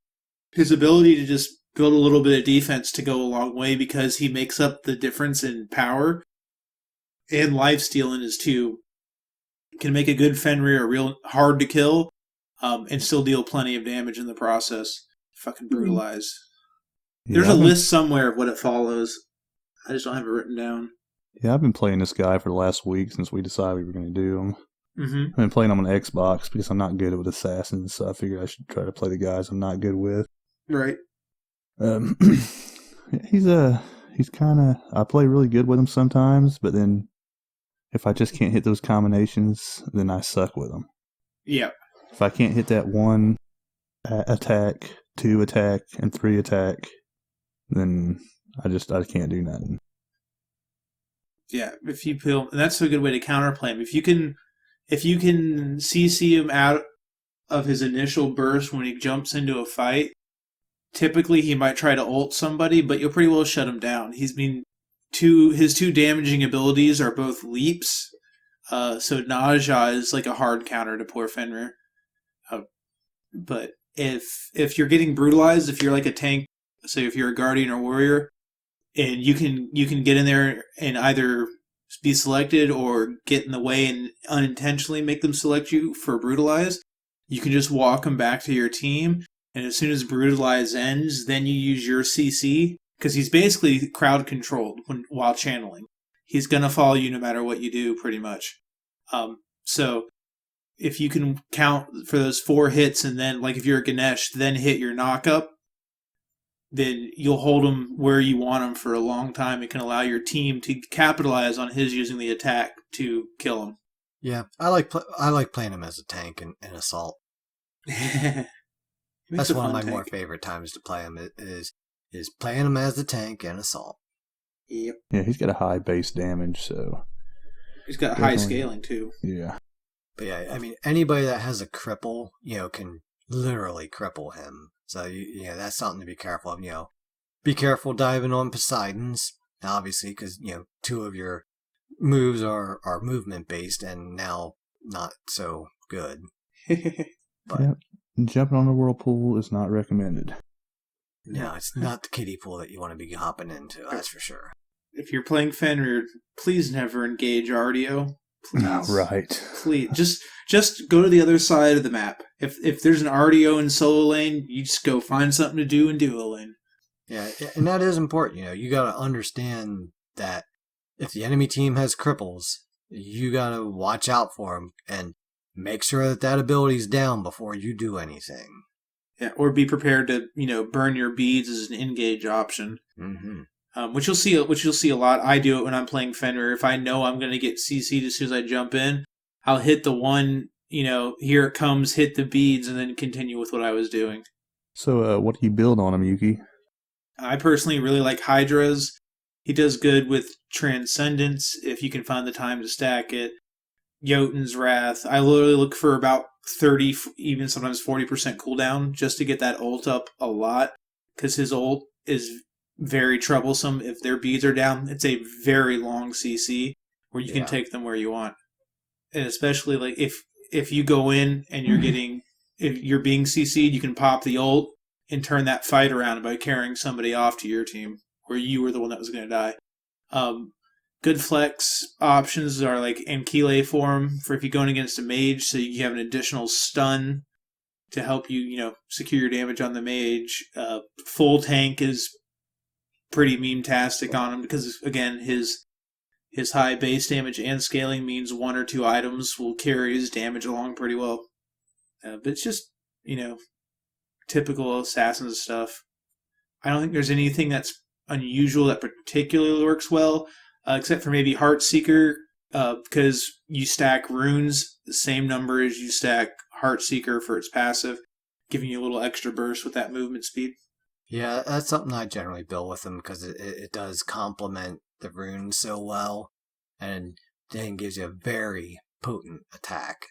His ability to just build a little bit of defense to go a long way because he makes up the difference in power and lifesteal in his 2. Can make a good Fenrir real hard to kill and still deal plenty of damage in the process. Fucking brutalize. There's a list somewhere of what it follows. I just don't have it written down. Yeah, I've been playing this guy for the last week since we decided we were going to do him. Mm-hmm. I've been playing him on Xbox because I'm not good with assassins, so I figured I should try to play the guys I'm not good with. Right. He's kind of, I play really good with him sometimes, but then if I just can't hit those combinations, then I suck with him. Yeah. If I can't hit that 1 attack, 2 attack, and 3 attack, then I can't do nothing. Yeah, if you peel, and that's a good way to counterplay him. If you can CC him out of his initial burst when he jumps into a fight, typically he might try to ult somebody, but you'll pretty well shut him down. His 2 damaging abilities are both leaps, so Nausea is like a hard counter to poor Fenrir. But if you're getting brutalized, if you're like a tank, so if you're a guardian or warrior, and you can get in there and either be selected or get in the way and unintentionally make them select you for Brutalize, you can just walk them back to your team, and as soon as Brutalize ends, then you use your CC, because he's basically crowd controlled while channeling. He's going to follow you no matter what you do, pretty much. So if you can count for those 4 hits, and then, like if you're a Ganesh, then hit your knock-up, then you'll hold him where you want him for a long time. It can allow your team to capitalize on his using the attack to kill him. Yeah, I like playing him as a tank and assault. That's one of my more favorite times to play him is playing him as the tank and assault. Yep. Yeah, he's got a high base damage, so he's got high scaling too. Yeah. But yeah, I mean, anybody that has a cripple, can literally cripple him. So that's something to be careful of. Be careful diving on Poseidon's, obviously, because 2 of your moves are movement based and now not so good. But yep. Jumping on the whirlpool is not recommended. No, it's not the kiddie pool that you want to be hopping into, that's for sure. If you're playing Fenrir, please never engage Ardio. Please. Right. Please. Just go to the other side of the map. If there's an Ardio in solo lane, you just go find something to do in duo lane. Yeah, and that is important. You got to understand that if the enemy team has cripples, you got to watch out for them and make sure that ability's down before you do anything. Yeah, or be prepared to burn your beads as an engage option. Mm-hmm. Which you'll see a lot. I do it when I'm playing Fenrir. If I know I'm going to get CC'd as soon as I jump in, I'll hit the one, here it comes, hit the beads, and then continue with what I was doing. So what do you build on him, Yuki? I personally really like Hydra's. He does good with Transcendence, if you can find the time to stack it. Jotun's Wrath. I literally look for about 30, even sometimes 40% cooldown, just to get that ult up a lot, because his ult is very troublesome. If their beads are down, it's a very long CC where you can take them where you want. And especially like if you go in and if you're being CC'd, you can pop the ult and turn that fight around by carrying somebody off to your team where you were the one that was going to die. Good flex options are like Ankile form for if you're going against a mage, so you have an additional stun to help you, secure your damage on the mage. Full tank is pretty meme-tastic on him because, again, his high base damage and scaling means 1 or 2 items will carry his damage along pretty well. But it's just, typical assassin stuff. I don't think there's anything that's unusual that particularly works well, except for maybe Heartseeker, because you stack runes the same number as you stack Heartseeker for its passive, giving you a little extra burst with that movement speed. Yeah, that's something I generally build with them because it does complement the runes so well, and then gives you a very potent attack.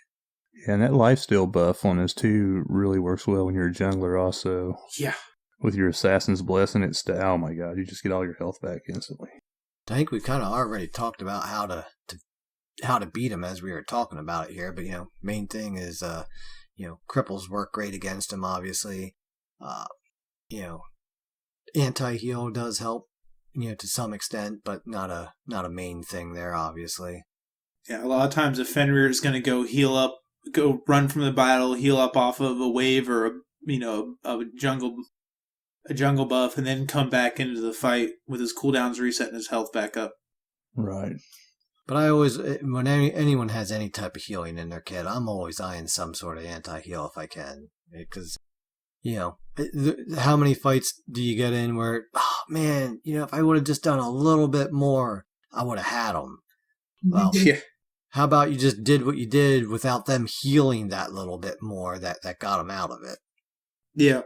Yeah, and that lifesteal buff on his 2 really works well when you're a jungler also. Yeah. With your Assassin's Blessing, oh my god, you just get all your health back instantly. I think we kind of already talked about how to beat him as we were talking about it here, but main thing is cripples work great against him, obviously. Anti-heal does help, to some extent, but not a main thing there, obviously. Yeah, a lot of times if Fenrir is going to go heal up, go run from the battle, heal up off of a wave or a jungle buff, and then come back into the fight with his cooldowns reset and his health back up. Right. But I always, when anyone has any type of healing in their kit, I'm always eyeing some sort of anti-heal if I can. Because, how many fights do you get in where, oh man, if I would have just done a little bit more, I would have had them. Well, yeah. How about you just did what you did without them healing that little bit more that got them out of it? Yeah.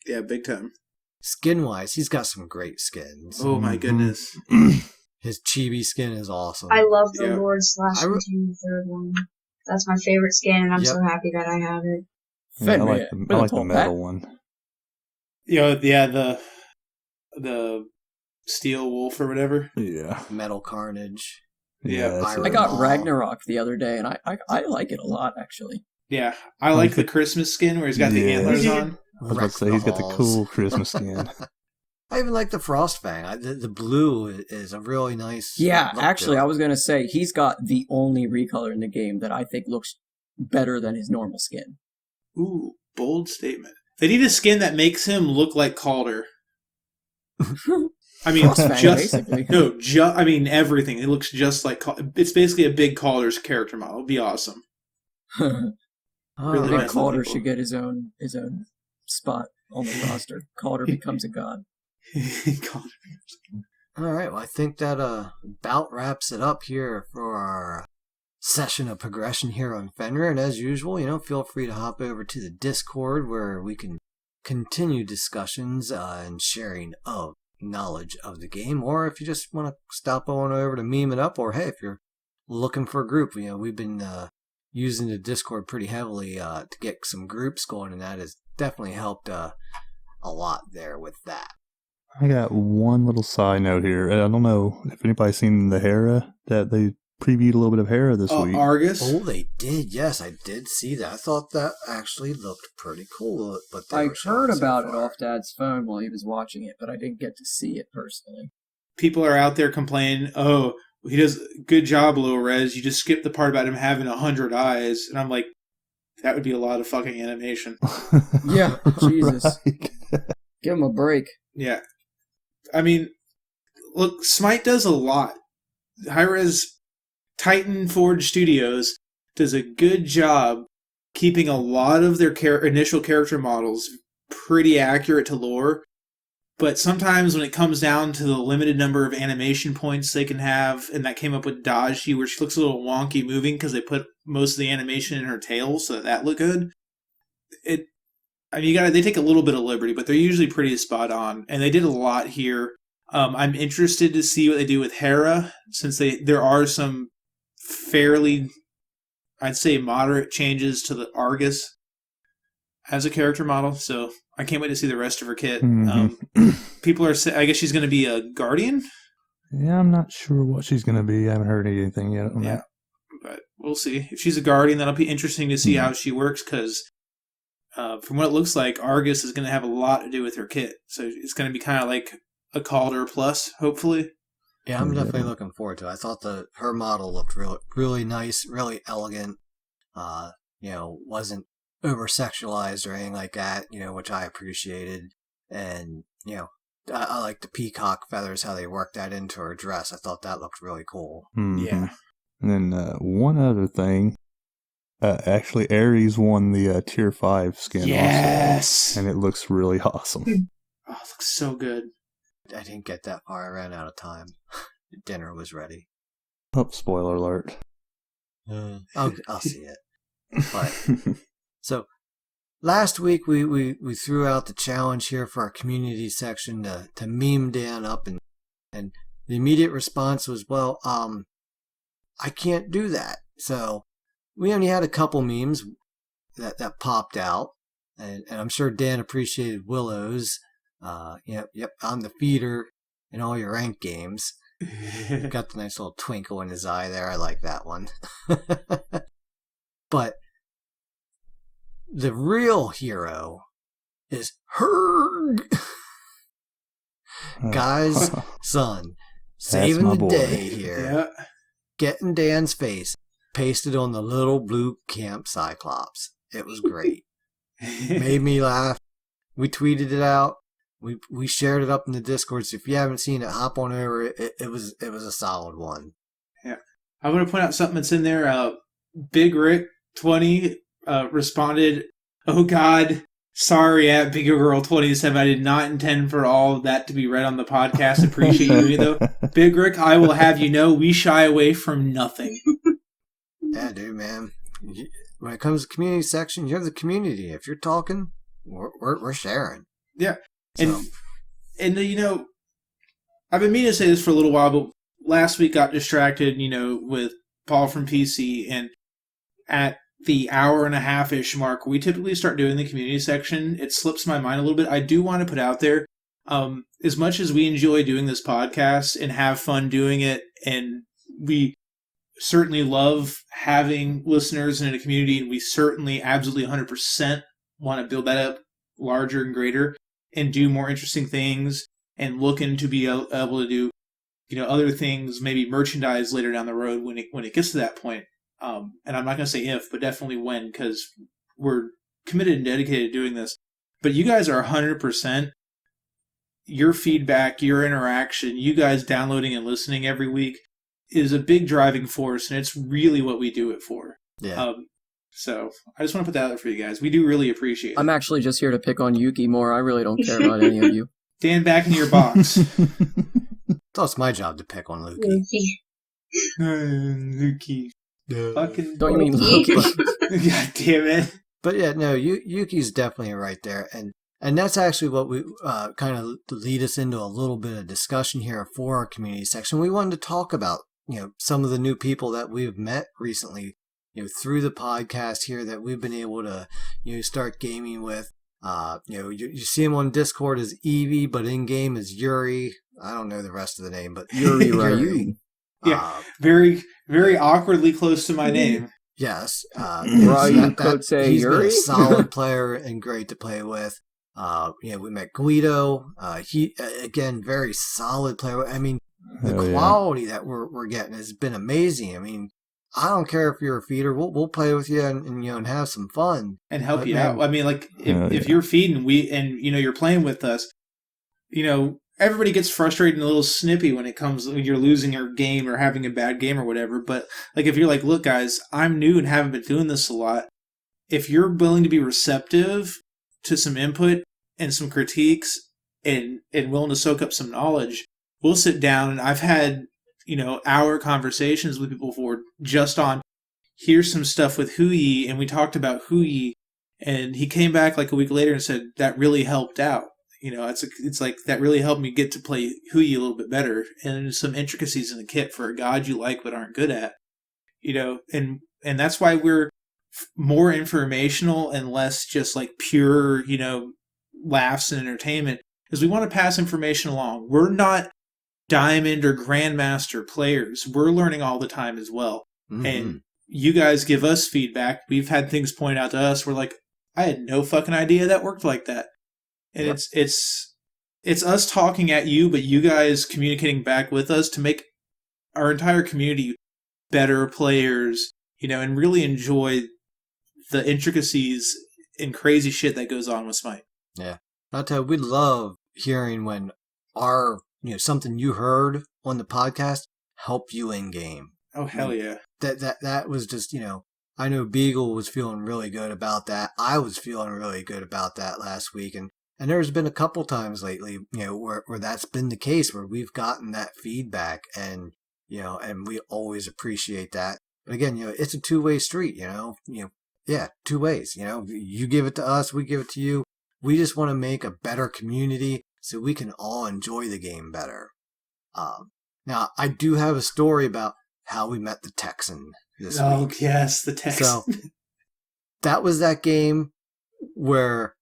Yeah, big time. Skin-wise, he's got some great skins. Oh my goodness. His chibi skin is awesome. I love the Lord / the third one. That's my favorite skin, and I'm so happy that I have it. Yeah, I like the metal one. The Steel Wolf or whatever. Yeah. Metal Carnage. Yeah. I got Ragnarok the other day, and I like it a lot, actually. Yeah, I like the Christmas skin where he's got the antlers on. I was about to say, he's got the cool Christmas skin. I even like the Frostfang. The blue is a really nice. Yeah, look actually, to it. I was going to say, he's got the only recolor in the game that I think looks better than his normal skin. Ooh, bold statement. They need a skin that makes him look like Calder. I mean, Frostfang, basically. I mean everything. It looks just like it's basically a big Calder's character model. It'd be awesome. All really Big right. nice. Calder people. should get his own spot on the roster. Calder becomes a god. Calder. All right. Well, I think that about wraps it up here for our session of progression here on Fenrir. And as usual, feel free to hop over to the Discord where we can continue discussions and sharing of knowledge of the game. Or if you just want to stop on over to meme it up, or hey, if you're looking for a group, we've been using the Discord pretty heavily to get some groups going, and that has definitely helped a lot there with that. I got one little side note here. I don't know if anybody's seen the Hera, that they previewed a little bit of Hera this week. Argus? Oh, they did. Yes, I did see that. I thought that actually looked pretty cool. But I heard about it off Dad's phone while he was watching it, but I didn't get to see it personally. People are out there complaining, oh, he does a good job, Low Res. You just skipped the part about him having 100 eyes. And I'm like, that would be a lot of fucking animation. Yeah, Jesus. Right. Give him a break. Yeah. I mean, look, Smite does a lot. Hi-Res Titan Forge Studios does a good job keeping a lot of their initial character models pretty accurate to lore. But sometimes when it comes down to the limited number of animation points they can have, and that came up with Daji, where she looks a little wonky moving because they put most of the animation in her tail so that looked good. They take a little bit of liberty, but they're usually pretty spot on, and they did a lot here. I'm interested to see what they do with Hera, since there are some fairly, I'd say, moderate changes to the Argus as a character model. So I can't wait to see the rest of her kit. Mm-hmm. People are saying, I guess she's going to be a guardian. Yeah, I'm not sure what she's going to be. I haven't heard anything yet on that. But we'll see. If she's a guardian, that'll be interesting to see how she works, because from what it looks like, Argus is going to have a lot to do with her kit. So it's going to be kind of like a Calder plus, hopefully. Yeah, I'm definitely looking forward to it. I thought her model looked really nice, really elegant. Wasn't over sexualized or anything like that, which I appreciated. And, I like the peacock feathers, how they worked that into her dress. I thought that looked really cool. Mm-hmm. Yeah. And then one other thing. Actually, Ares won the Tier 5 skin Yes! also. And it looks really awesome. Oh, it looks so good. I didn't get that far. I ran out of time. Dinner was ready. Oh, spoiler alert. I'll see it. But, so, last week we threw out the challenge here for our community section to meme Dan up, and the immediate response was, well, I can't do that. So we only had a couple memes that popped out, and I'm sure Dan appreciated Willow's. Yep, I'm the feeder in all your ranked games. Got the nice little twinkle in his eye there. I like that one. But the real hero is Herg. Guy's son. Saving my the boy. day here. Yeah. Getting Dan's face pasted on the little blue camp Cyclops. It was great. Made me laugh. We tweeted it out. We shared it up in the Discord. So if you haven't seen it, hop on over. It was a solid one. Yeah. I want to point out something that's in there. Big Rick 20 responded, "Oh God, sorry at Big Girl 27. I did not intend for all of that to be read on the podcast. Appreciate you doing it though. Big Rick, I will have you know we shy away from nothing." Yeah, dude, man. When it comes to community section, you're the community. If you're talking, we're sharing. Yeah. So. And I've been meaning to say this for a little while, but last week got distracted, with Paul from PC, and at the hour and a half-ish mark, we typically start doing the community section. It slips my mind a little bit. I do want to put out there, as much as we enjoy doing this podcast and have fun doing it, and we certainly love having listeners in a community, and we certainly absolutely 100% want to build that up larger and greater and do more interesting things. and looking to be able to do, other things, maybe merchandise later down the road when it gets to that point. And I'm not going to say if, but definitely when, because we're committed and dedicated to doing this. But you guys are 100%. Your feedback, your interaction, you guys downloading and listening every week is a big driving force, and it's really what we do it for. Yeah. So I just want to put that out there for you guys. We do really appreciate it. I'm actually just here to pick on Yuki more. I really don't care about any of you. Dan, back into your box. So it's my job to pick on Luki. Luki. Fucking Don't you mean Loki? God damn it. But yeah, no, Yuki's definitely right there. And that's actually what we kind of lead us into a little bit of discussion here for our community section. We wanted to talk about, some of the new people that we've met recently, through the podcast here that we've been able to, start gaming with. You see him on Discord as Evie, but in game as Yuri. I don't know the rest of the name, but Yuri Ryu. Yeah, very, very awkwardly close to my name. Yes. Ryu could say he's Yuri. been a solid player and great to play with. We met Guido. He again, very solid player. I mean, the quality that we're getting has been amazing. I mean, I don't care if you're a feeder. We'll play with you and have some fun and help you out. I mean, like if you're feeding, you're playing with us. Everybody gets frustrated and a little snippy when you're losing your game or having a bad game or whatever. But like, if you're like, look, guys, I'm new and haven't been doing this a lot. If you're willing to be receptive to some input and some critiques and willing to soak up some knowledge, we'll sit down. And I've had, hour conversations with people before just on, here's some stuff with Hui, and we talked about Hui, and he came back like a week later and said, that really helped out. It's like that really helped me get to play Hui a little bit better, and there's some intricacies in the kit for a god you like but aren't good at. And that's why we're more informational and less just like pure, laughs and entertainment, is we want to pass information along. We're not Diamond or Grandmaster players. We're learning all the time as well. Mm-hmm. And you guys give us feedback. We've had things pointed out to us. We're like, I had no fucking idea that worked like that. And yep. It's us talking at you, but you guys communicating back with us to make our entire community better players, and really enjoy the intricacies and crazy shit that goes on with Smite. Yeah. I'll tell you, we love hearing when our, something you heard on the podcast helped you in game. Oh, hell yeah. That was just, I know Beagle was feeling really good about that. I was feeling really good about that last week. And there's been a couple times lately, where that's been the case, where we've gotten that feedback, and and we always appreciate that. But again, it's a two-way street, yeah, two ways. You give it to us, we give it to you. We just want to make a better community so we can all enjoy the game better. Now, I do have a story about how we met the Texan this week. Oh, yes, the Texan. So that was that game where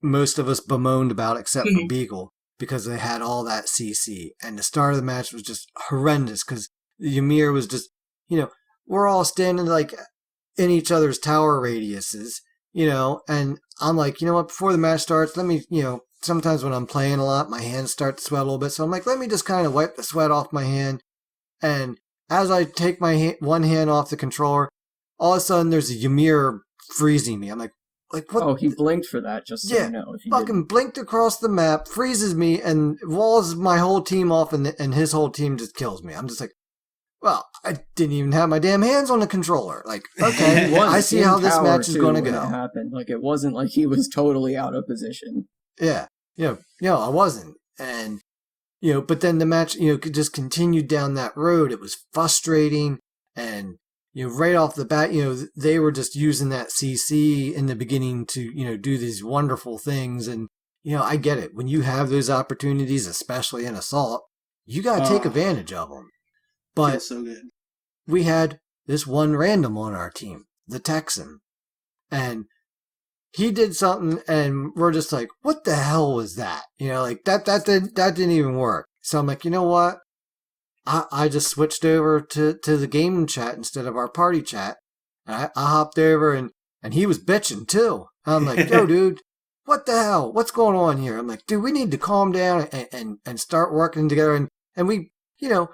most of us bemoaned about, except for Beagle, because they had all that CC. And the start of the match was just horrendous, because Ymir was just, we're all standing like in each other's tower radiuses, and I'm like, before the match starts, let me, sometimes when I'm playing a lot, my hands start to sweat a little bit. So I'm like, let me just kind of wipe the sweat off my hand. And as I take my one hand off the controller, all of a sudden there's a Ymir freezing me. I'm like what? Oh, he blinked for that, just so you know. If fucking blinked across the map, freezes me, and walls my whole team off, and his whole team just kills me. I'm just like, well, I didn't even have my damn hands on the controller. Like, okay, I see how this match is going to go. It happened. Like, it wasn't like he was totally out of position. Yeah, I wasn't. And, but then the match, just continued down that road. It was frustrating, and right off the bat, they were just using that CC in the beginning to, do these wonderful things. And, I get it. When you have those opportunities, especially in Assault, you got to take advantage of them. But so good. We had this one random on our team, the Texan. And he did something, and we're just like, what the hell was that? That didn't even work. So I'm like, you know what? I just switched over to the game chat instead of our party chat. I hopped over, and he was bitching too. I'm like, yo, dude, what the hell? What's going on here? I'm like, dude, we need to calm down and start working together. And we, I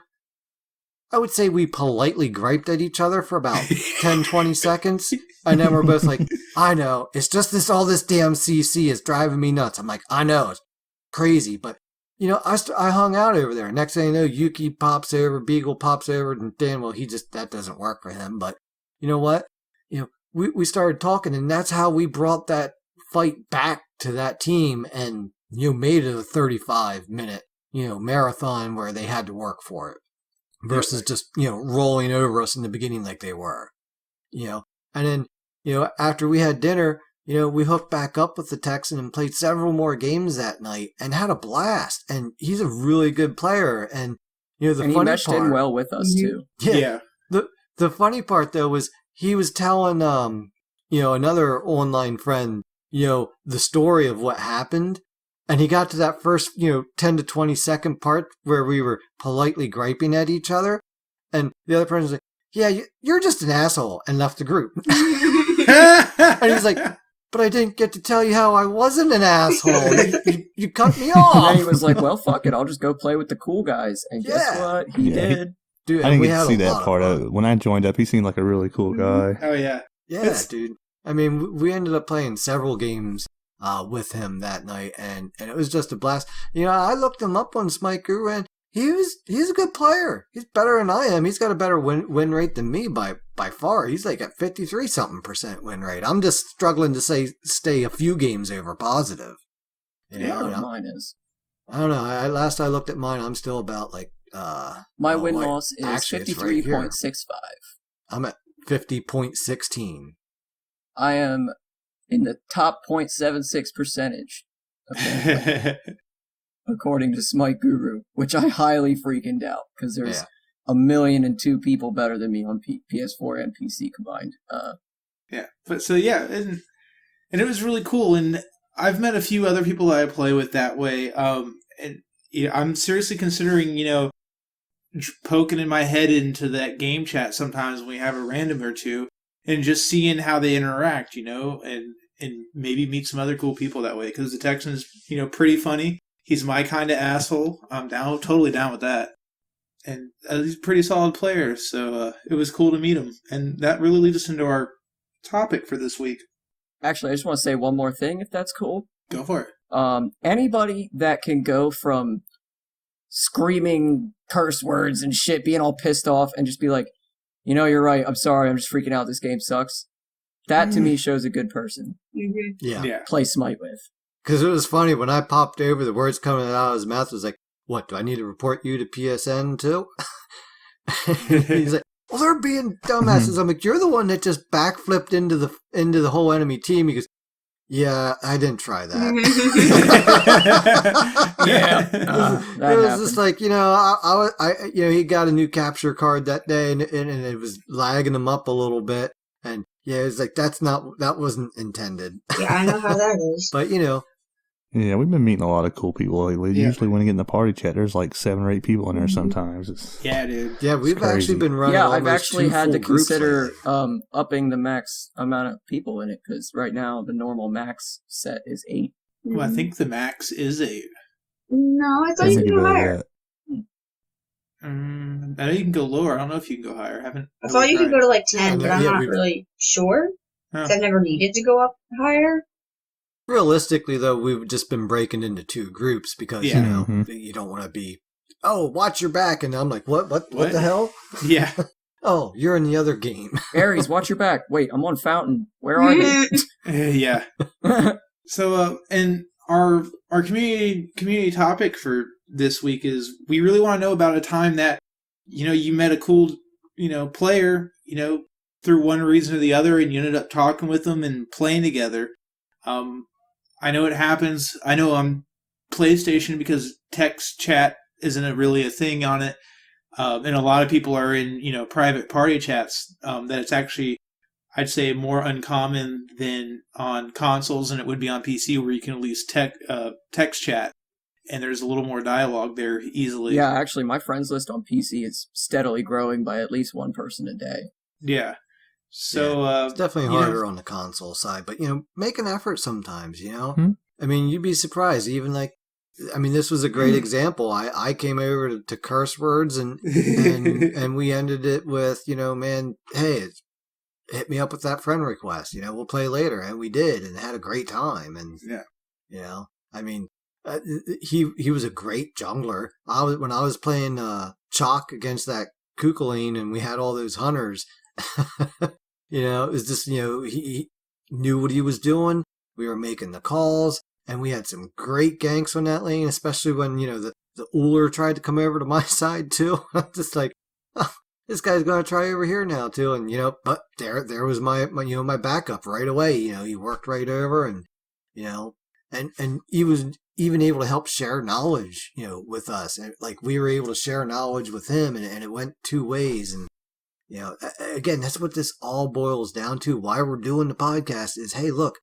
would say we politely griped at each other for about 10, 20 seconds. And then we're both like, I know, it's just all this damn CC is driving me nuts. I'm like, I know, it's crazy. But, I hung out over there. Next thing you know, Yuki pops over, Beagle pops over, and Dan, well, that doesn't work for him. But you know what? We started talking, and that's how we brought that fight back to that team and, made it a 35-minute, marathon where they had to work for it versus just, rolling over us in the beginning like they were, And then, after we had dinner, we hooked back up with the Texan and played several more games that night and had a blast. And he's a really good player. And, the funny he meshed part, in well with us, too. Yeah. The funny part, though, was he was telling, another online friend, the story of what happened. And he got to that first, 10 to 20 second part where we were politely griping at each other. And the other person was like, yeah, you're just an asshole, and left the group. And he's like, but I didn't get to tell you how I wasn't an asshole. You cut me off. And then he was like, well, fuck it. I'll just go play with the cool guys. And guess what? He did. Dude, I didn't get to see that part of it. When I joined up, he seemed like a really cool guy. Oh, yeah. Yeah, dude. I mean, we ended up playing several games with him that night, and it was just a blast. I looked him up on Smite Guru, and he's a good player. He's better than I am. He's got a better win rate than me by far. He's like at 53-something% win rate. I'm just struggling to stay a few games over positive. Mine is. I don't know. Last I looked at mine, I'm still about like my win-loss is 53.65. I'm at 50.16. I am in the top 0.76 percentage. According to Smite Guru, which I highly freaking doubt, because there's 1,002,000 people better than me on PS4 and PC combined. And it was really cool, and I've met a few other people that I play with that way, and I'm seriously considering, poking in my head into that game chat sometimes when we have a random or two, and just seeing how they interact, and maybe meet some other cool people that way, because the Texan's, pretty funny. He's my kind of asshole. I'm totally down with that. And he's a pretty solid player, so it was cool to meet him. And that really leads us into our topic for this week. Actually, I just want to say one more thing, if that's cool. Go for it. Anybody that can go from screaming curse words and shit, being all pissed off, and just be like, you're right, I'm sorry, I'm just freaking out, this game sucks. That, to me, shows a good person. Mm-hmm. Yeah. Play Smite with. Because it was funny, when I popped over, the words coming out of his mouth was like, what, do I need to report you to PSN too? He's like, well, they're being dumbasses. I'm like, you're the one that just backflipped into the whole enemy team. He goes, yeah, I didn't try that. It was just like, he got a new capture card that day, and it was lagging him up a little bit. And yeah, it's like, that wasn't intended. Yeah, I know how that is. But, Yeah, we've been meeting a lot of cool people lately. Yeah. Usually when you get in the party chat, there's like 7 or 8 people in there sometimes. Dude. Yeah, we've actually been running I've actually had to consider upping the max amount of people in it, because right now the normal max set is 8. Well, I think the max is 8. No, I thought you could go higher. I know you can go lower. I don't know if you can go higher. I thought you could go to like 10, but I'm not really sure. I've never needed to go up higher. Realistically, though, we've just been breaking into 2 groups because, you don't want to be, watch your back. And I'm like, what the hell? Yeah. Oh, you're in the other game. Aries, watch your back. Wait, I'm on Fountain. Where are they? Yeah. So, and our community topic for this week is, we really want to know about a time that, you met a cool, player, through one reason or the other, and you ended up talking with them and playing together. I know it happens. I know on PlayStation, because text chat isn't really a thing on it, and a lot of people are in private party chats. That it's actually, I'd say, more uncommon than on consoles, and it would be on PC, where you can at least text chat, and there's a little more dialogue there easily. Yeah, actually, my friends list on PC is steadily growing by at least 1 person a day. Yeah. So it's definitely harder on the console side, but make an effort sometimes. I mean, you'd be surprised. Even like, I mean, this was a great example. I came over to curse words and we ended it with, man, hey, hit me up with that friend request. We'll play later, and we did, and had a great time. And I mean, he was a great jungler. When I was playing Chalk against that Kukulin, and we had all those hunters. It was just he knew what he was doing. We were making the calls, and we had some great ganks on that lane, especially when the Uller tried to come over to my side too. I'm just like, oh, this guy's gonna try over here now too, and but there was my my backup right away. He worked right over, and and he was even able to help share knowledge with us, and like we were able to share knowledge with him, and it went two ways. And again, that's what this all boils down to. Why we're doing the podcast is, hey, look,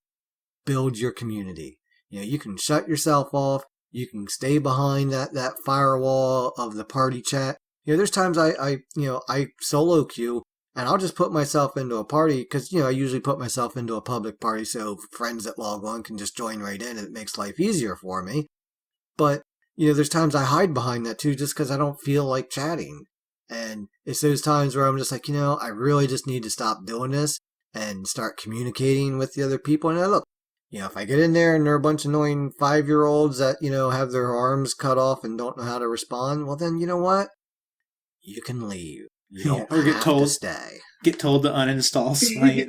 build your community. You can shut yourself off. You can stay behind that firewall of the party chat. There's times I solo queue, and I'll just put myself into a party because, I usually put myself into a public party so friends that log on can just join right in, and it makes life easier for me. But, there's times I hide behind that too just because I don't feel like chatting. And it's those times where I'm just like, I really just need to stop doing this and start communicating with the other people. And look, if I get in there and there are a bunch of annoying 5-year-olds that, have their arms cut off and don't know how to respond, well then, you know what? You can leave. You don't or have to stay. Get told to uninstall Smite.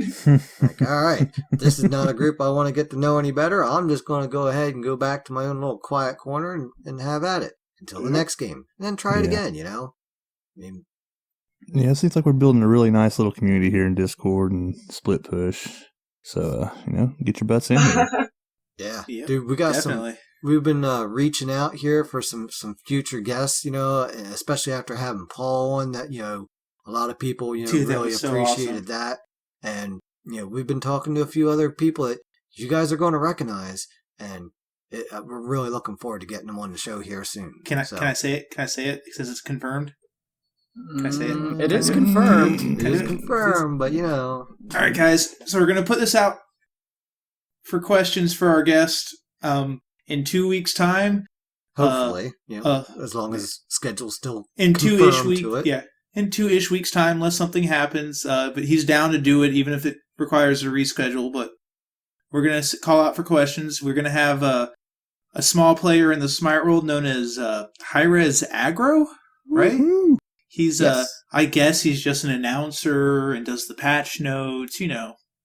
Like, all right, this is not a group I want to get to know any better. I'm just going to go ahead and go back to my own little quiet corner and have at it until the next game. And then try it again, I mean, it seems like we're building a really nice little community here in Discord and Split Push. So, get your butts in here. Yeah. Yep, Dude, we got definitely. We've been reaching out here for some future guests, especially after having Paul on that, a lot of people, Dude, really so appreciated that. And, we've been talking to a few other people that you guys are going to recognize. And we're really looking forward to getting them on the show here soon. Can I say it? Can I say it? Because it's confirmed. Can I say it? It is confirmed. It is confirmed, but All right, guys. So we're going to put this out for questions for our guest in 2 weeks' time. Hopefully, as long as schedule's still in two-ish weeks. Yeah, in 2-ish weeks' time, unless something happens. But he's down to do it, even if it requires a reschedule. But we're going to call out for questions. We're going to have a small player in the Smite world known as Hi-Rez Aggro, right? Woo-hoo. He's, Yes. I guess he's just an announcer and does the patch notes,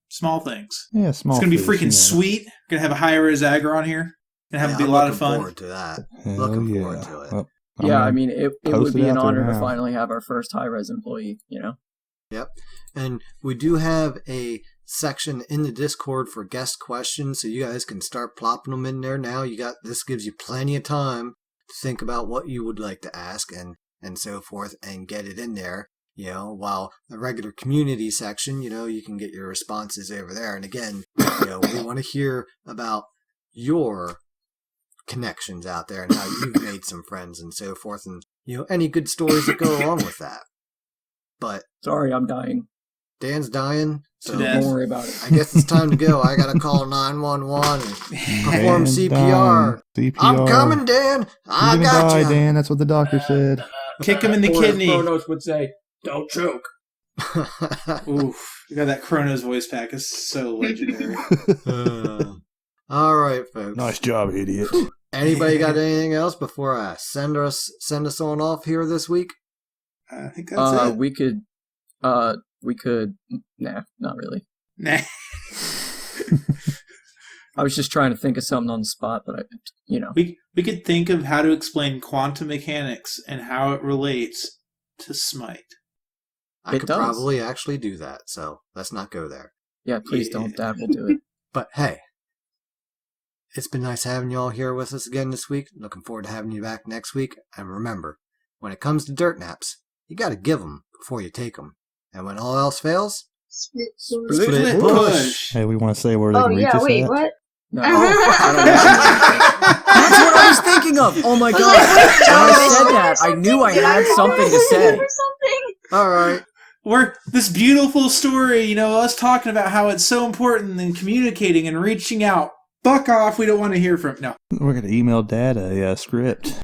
small things. Yeah, small. It's going to be fish, freaking sweet. Going to have a Hi-Rez Aggro on here. Going to have it be a lot of fun. Looking forward to that. Hell Looking yeah. forward to it. Well, Yeah, I mean, it would post be it an out there honor to now. finally have our first high-res employee, Yep. And we do have a section in the Discord for guest questions, so you guys can start plopping them in there now. This gives you plenty of time to think about what you would like to ask and so forth, and get it in there. While the regular community section, you can get your responses over there. And again, we want to hear about your connections out there and how you've made some friends and so forth, and any good stories that go along with that. But Sorry, I'm dying. Dan's dying, so To death. Don't worry about it. I guess it's time to go. I gotta call 911 and perform Dan's CPR. dying. I'm coming, Dan. You're I gonna got die, you. Dan. That's what the doctor said. Kick him in the Or as kidney. Kronos would say, don't choke. Oof. You got that Chronos voice pack. It's so legendary. All right, folks. Nice job, idiot. Anybody got anything else before I send us on off here this week? I think that's it. We could, nah, not really. Nah. I was just trying to think of something on the spot, but We could think of how to explain quantum mechanics and how it relates to Smite. I It could does. probably actually do that, so let's not go there. yeah, please don't. Dad will do it. But hey, it's been nice having you all here with us again this week. Looking forward to having you back next week. And remember, when it comes to dirt naps, you got to give them before you take them. And when all else fails, Split Split push. Hey, we want to say where they Oh can reach yeah, us wait, at? what? No, I don't know. That's what I was thinking of. Oh my god! When I said that, I knew I had something to say. Or something. all right. We're this beautiful story, us talking about how it's so important in communicating and reaching out. fuck off. We don't want to hear from... No. We're going to email Dad a script.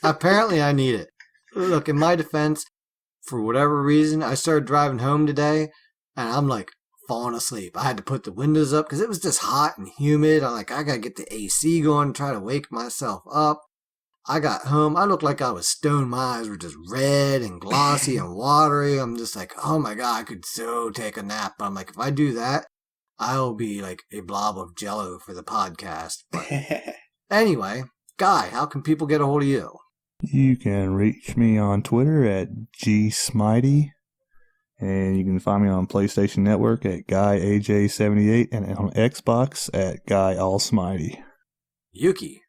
Apparently I need it. Look, in my defense, for whatever reason, I started driving home today, and I'm like falling asleep. I had to put the windows up because it was just hot and humid. I'm like, I got to get the AC going and try to wake myself up. I got home. I looked like I was stoned. My eyes were just red and glossy and watery. I'm just like, oh my God, I could so take a nap. But I'm like, if I do that, I'll be like a blob of jello for the podcast. But anyway, Guy, how can people get a hold of you? You can reach me on Twitter at gsmitey, and you can find me on PlayStation Network at GuyAJ78, and on Xbox at GuyAllSmitey. Yuki.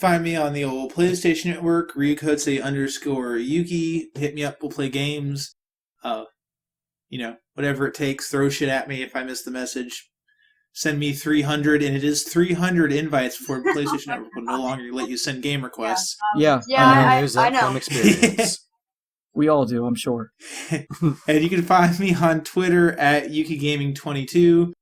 Find me on the old PlayStation Network, Ryukotse_Yuki. Hit me up, we'll play games. Whatever it takes, throw shit at me if I miss the message. Send me 300, and it is 300 invites before PlayStation Network will no longer let you send game requests. Yeah, I know. From I experience. we all do, I'm sure. And you can find me on Twitter at YukiGaming22.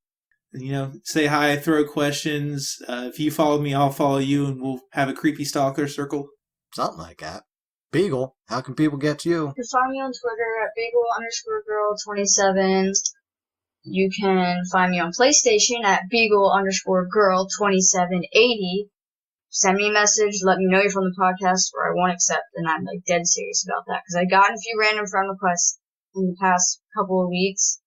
Say hi, throw questions. If you follow me, I'll follow you, and we'll have a creepy stalker circle. Something like that. Beagle, how can people get you? You can find me on Twitter at Beagle_Girl27. You can find me on PlayStation at Beagle_Girl2780. Send me a message, let me know you're from the podcast, or I won't accept, and I'm like dead serious about that, because I got a few random friend requests in the past couple of weeks.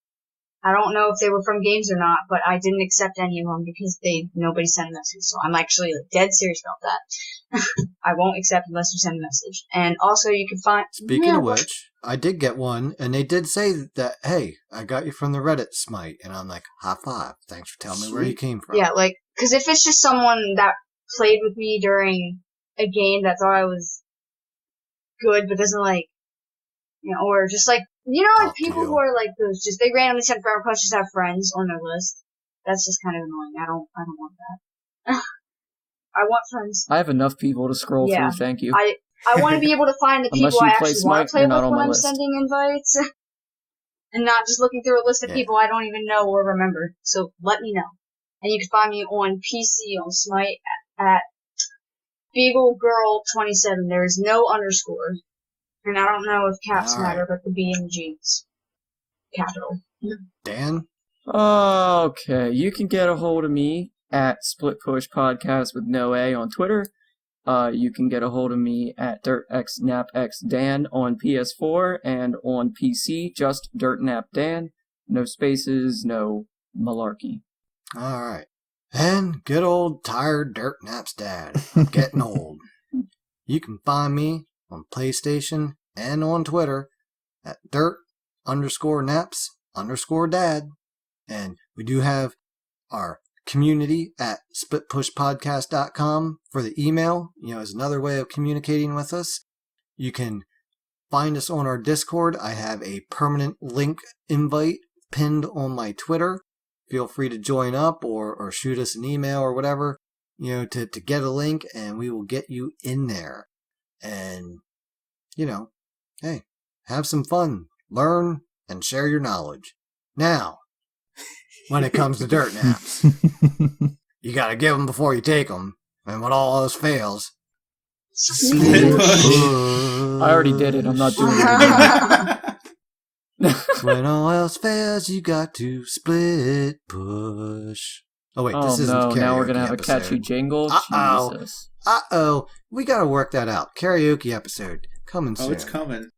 I don't know if they were from games or not, but I didn't accept any of them because nobody sent a message. So I'm actually dead serious about that. I won't accept unless you send a message. And also, you can find. Speaking of which, I did get one, and they did say that, hey, I got you from the Reddit Smite, and I'm like, high five. Thanks for telling me where you came from. Yeah, because if it's just someone that played with me during a game that thought I was good, but doesn't or just people who are like those, just they randomly send friend requests, just have friends on their list. That's just kind of annoying. I don't want that. I want friends. I have enough people to scroll through, thank you. I want to be able to find the people I actually want to play with when I'm list. sending invites. And not just looking through a list of people I don't even know or remember. So let me know. And you can find me on PC on Smite at BeagleGirl27. There is no underscore. And I don't know if caps matter, but the B and the G's capital. Dan? Okay, you can get a hold of me at Split Push Podcast with no A on Twitter. You can get a hold of me at DirtXNapXDan on PS4 and on PC, just DirtNapDan. No spaces, no malarkey. Alright. And good old tired Dirt Nap's dad. I'm getting old. You can find me on PlayStation and on Twitter at dirt_naps_dad. And we do have our community at splitpushpodcast.com for the email. Is another way of communicating with us. You can find us on our Discord. I have a permanent link invite pinned on my Twitter. Feel free to join up or shoot us an email or whatever, to get a link, and we will get you in there. And, hey, have some fun, learn, and share your knowledge. Now, when it comes to dirt naps, you gotta give them before you take them, and when all else fails, Split push. I already did it, I'm not doing it again. When all else fails, you got to split push. Oh wait, this isn't no, karaoke now we're gonna have episode. a catchy jingle. Uh-oh. Jesus. We gotta work that out. Karaoke episode coming soon. Oh, it's coming.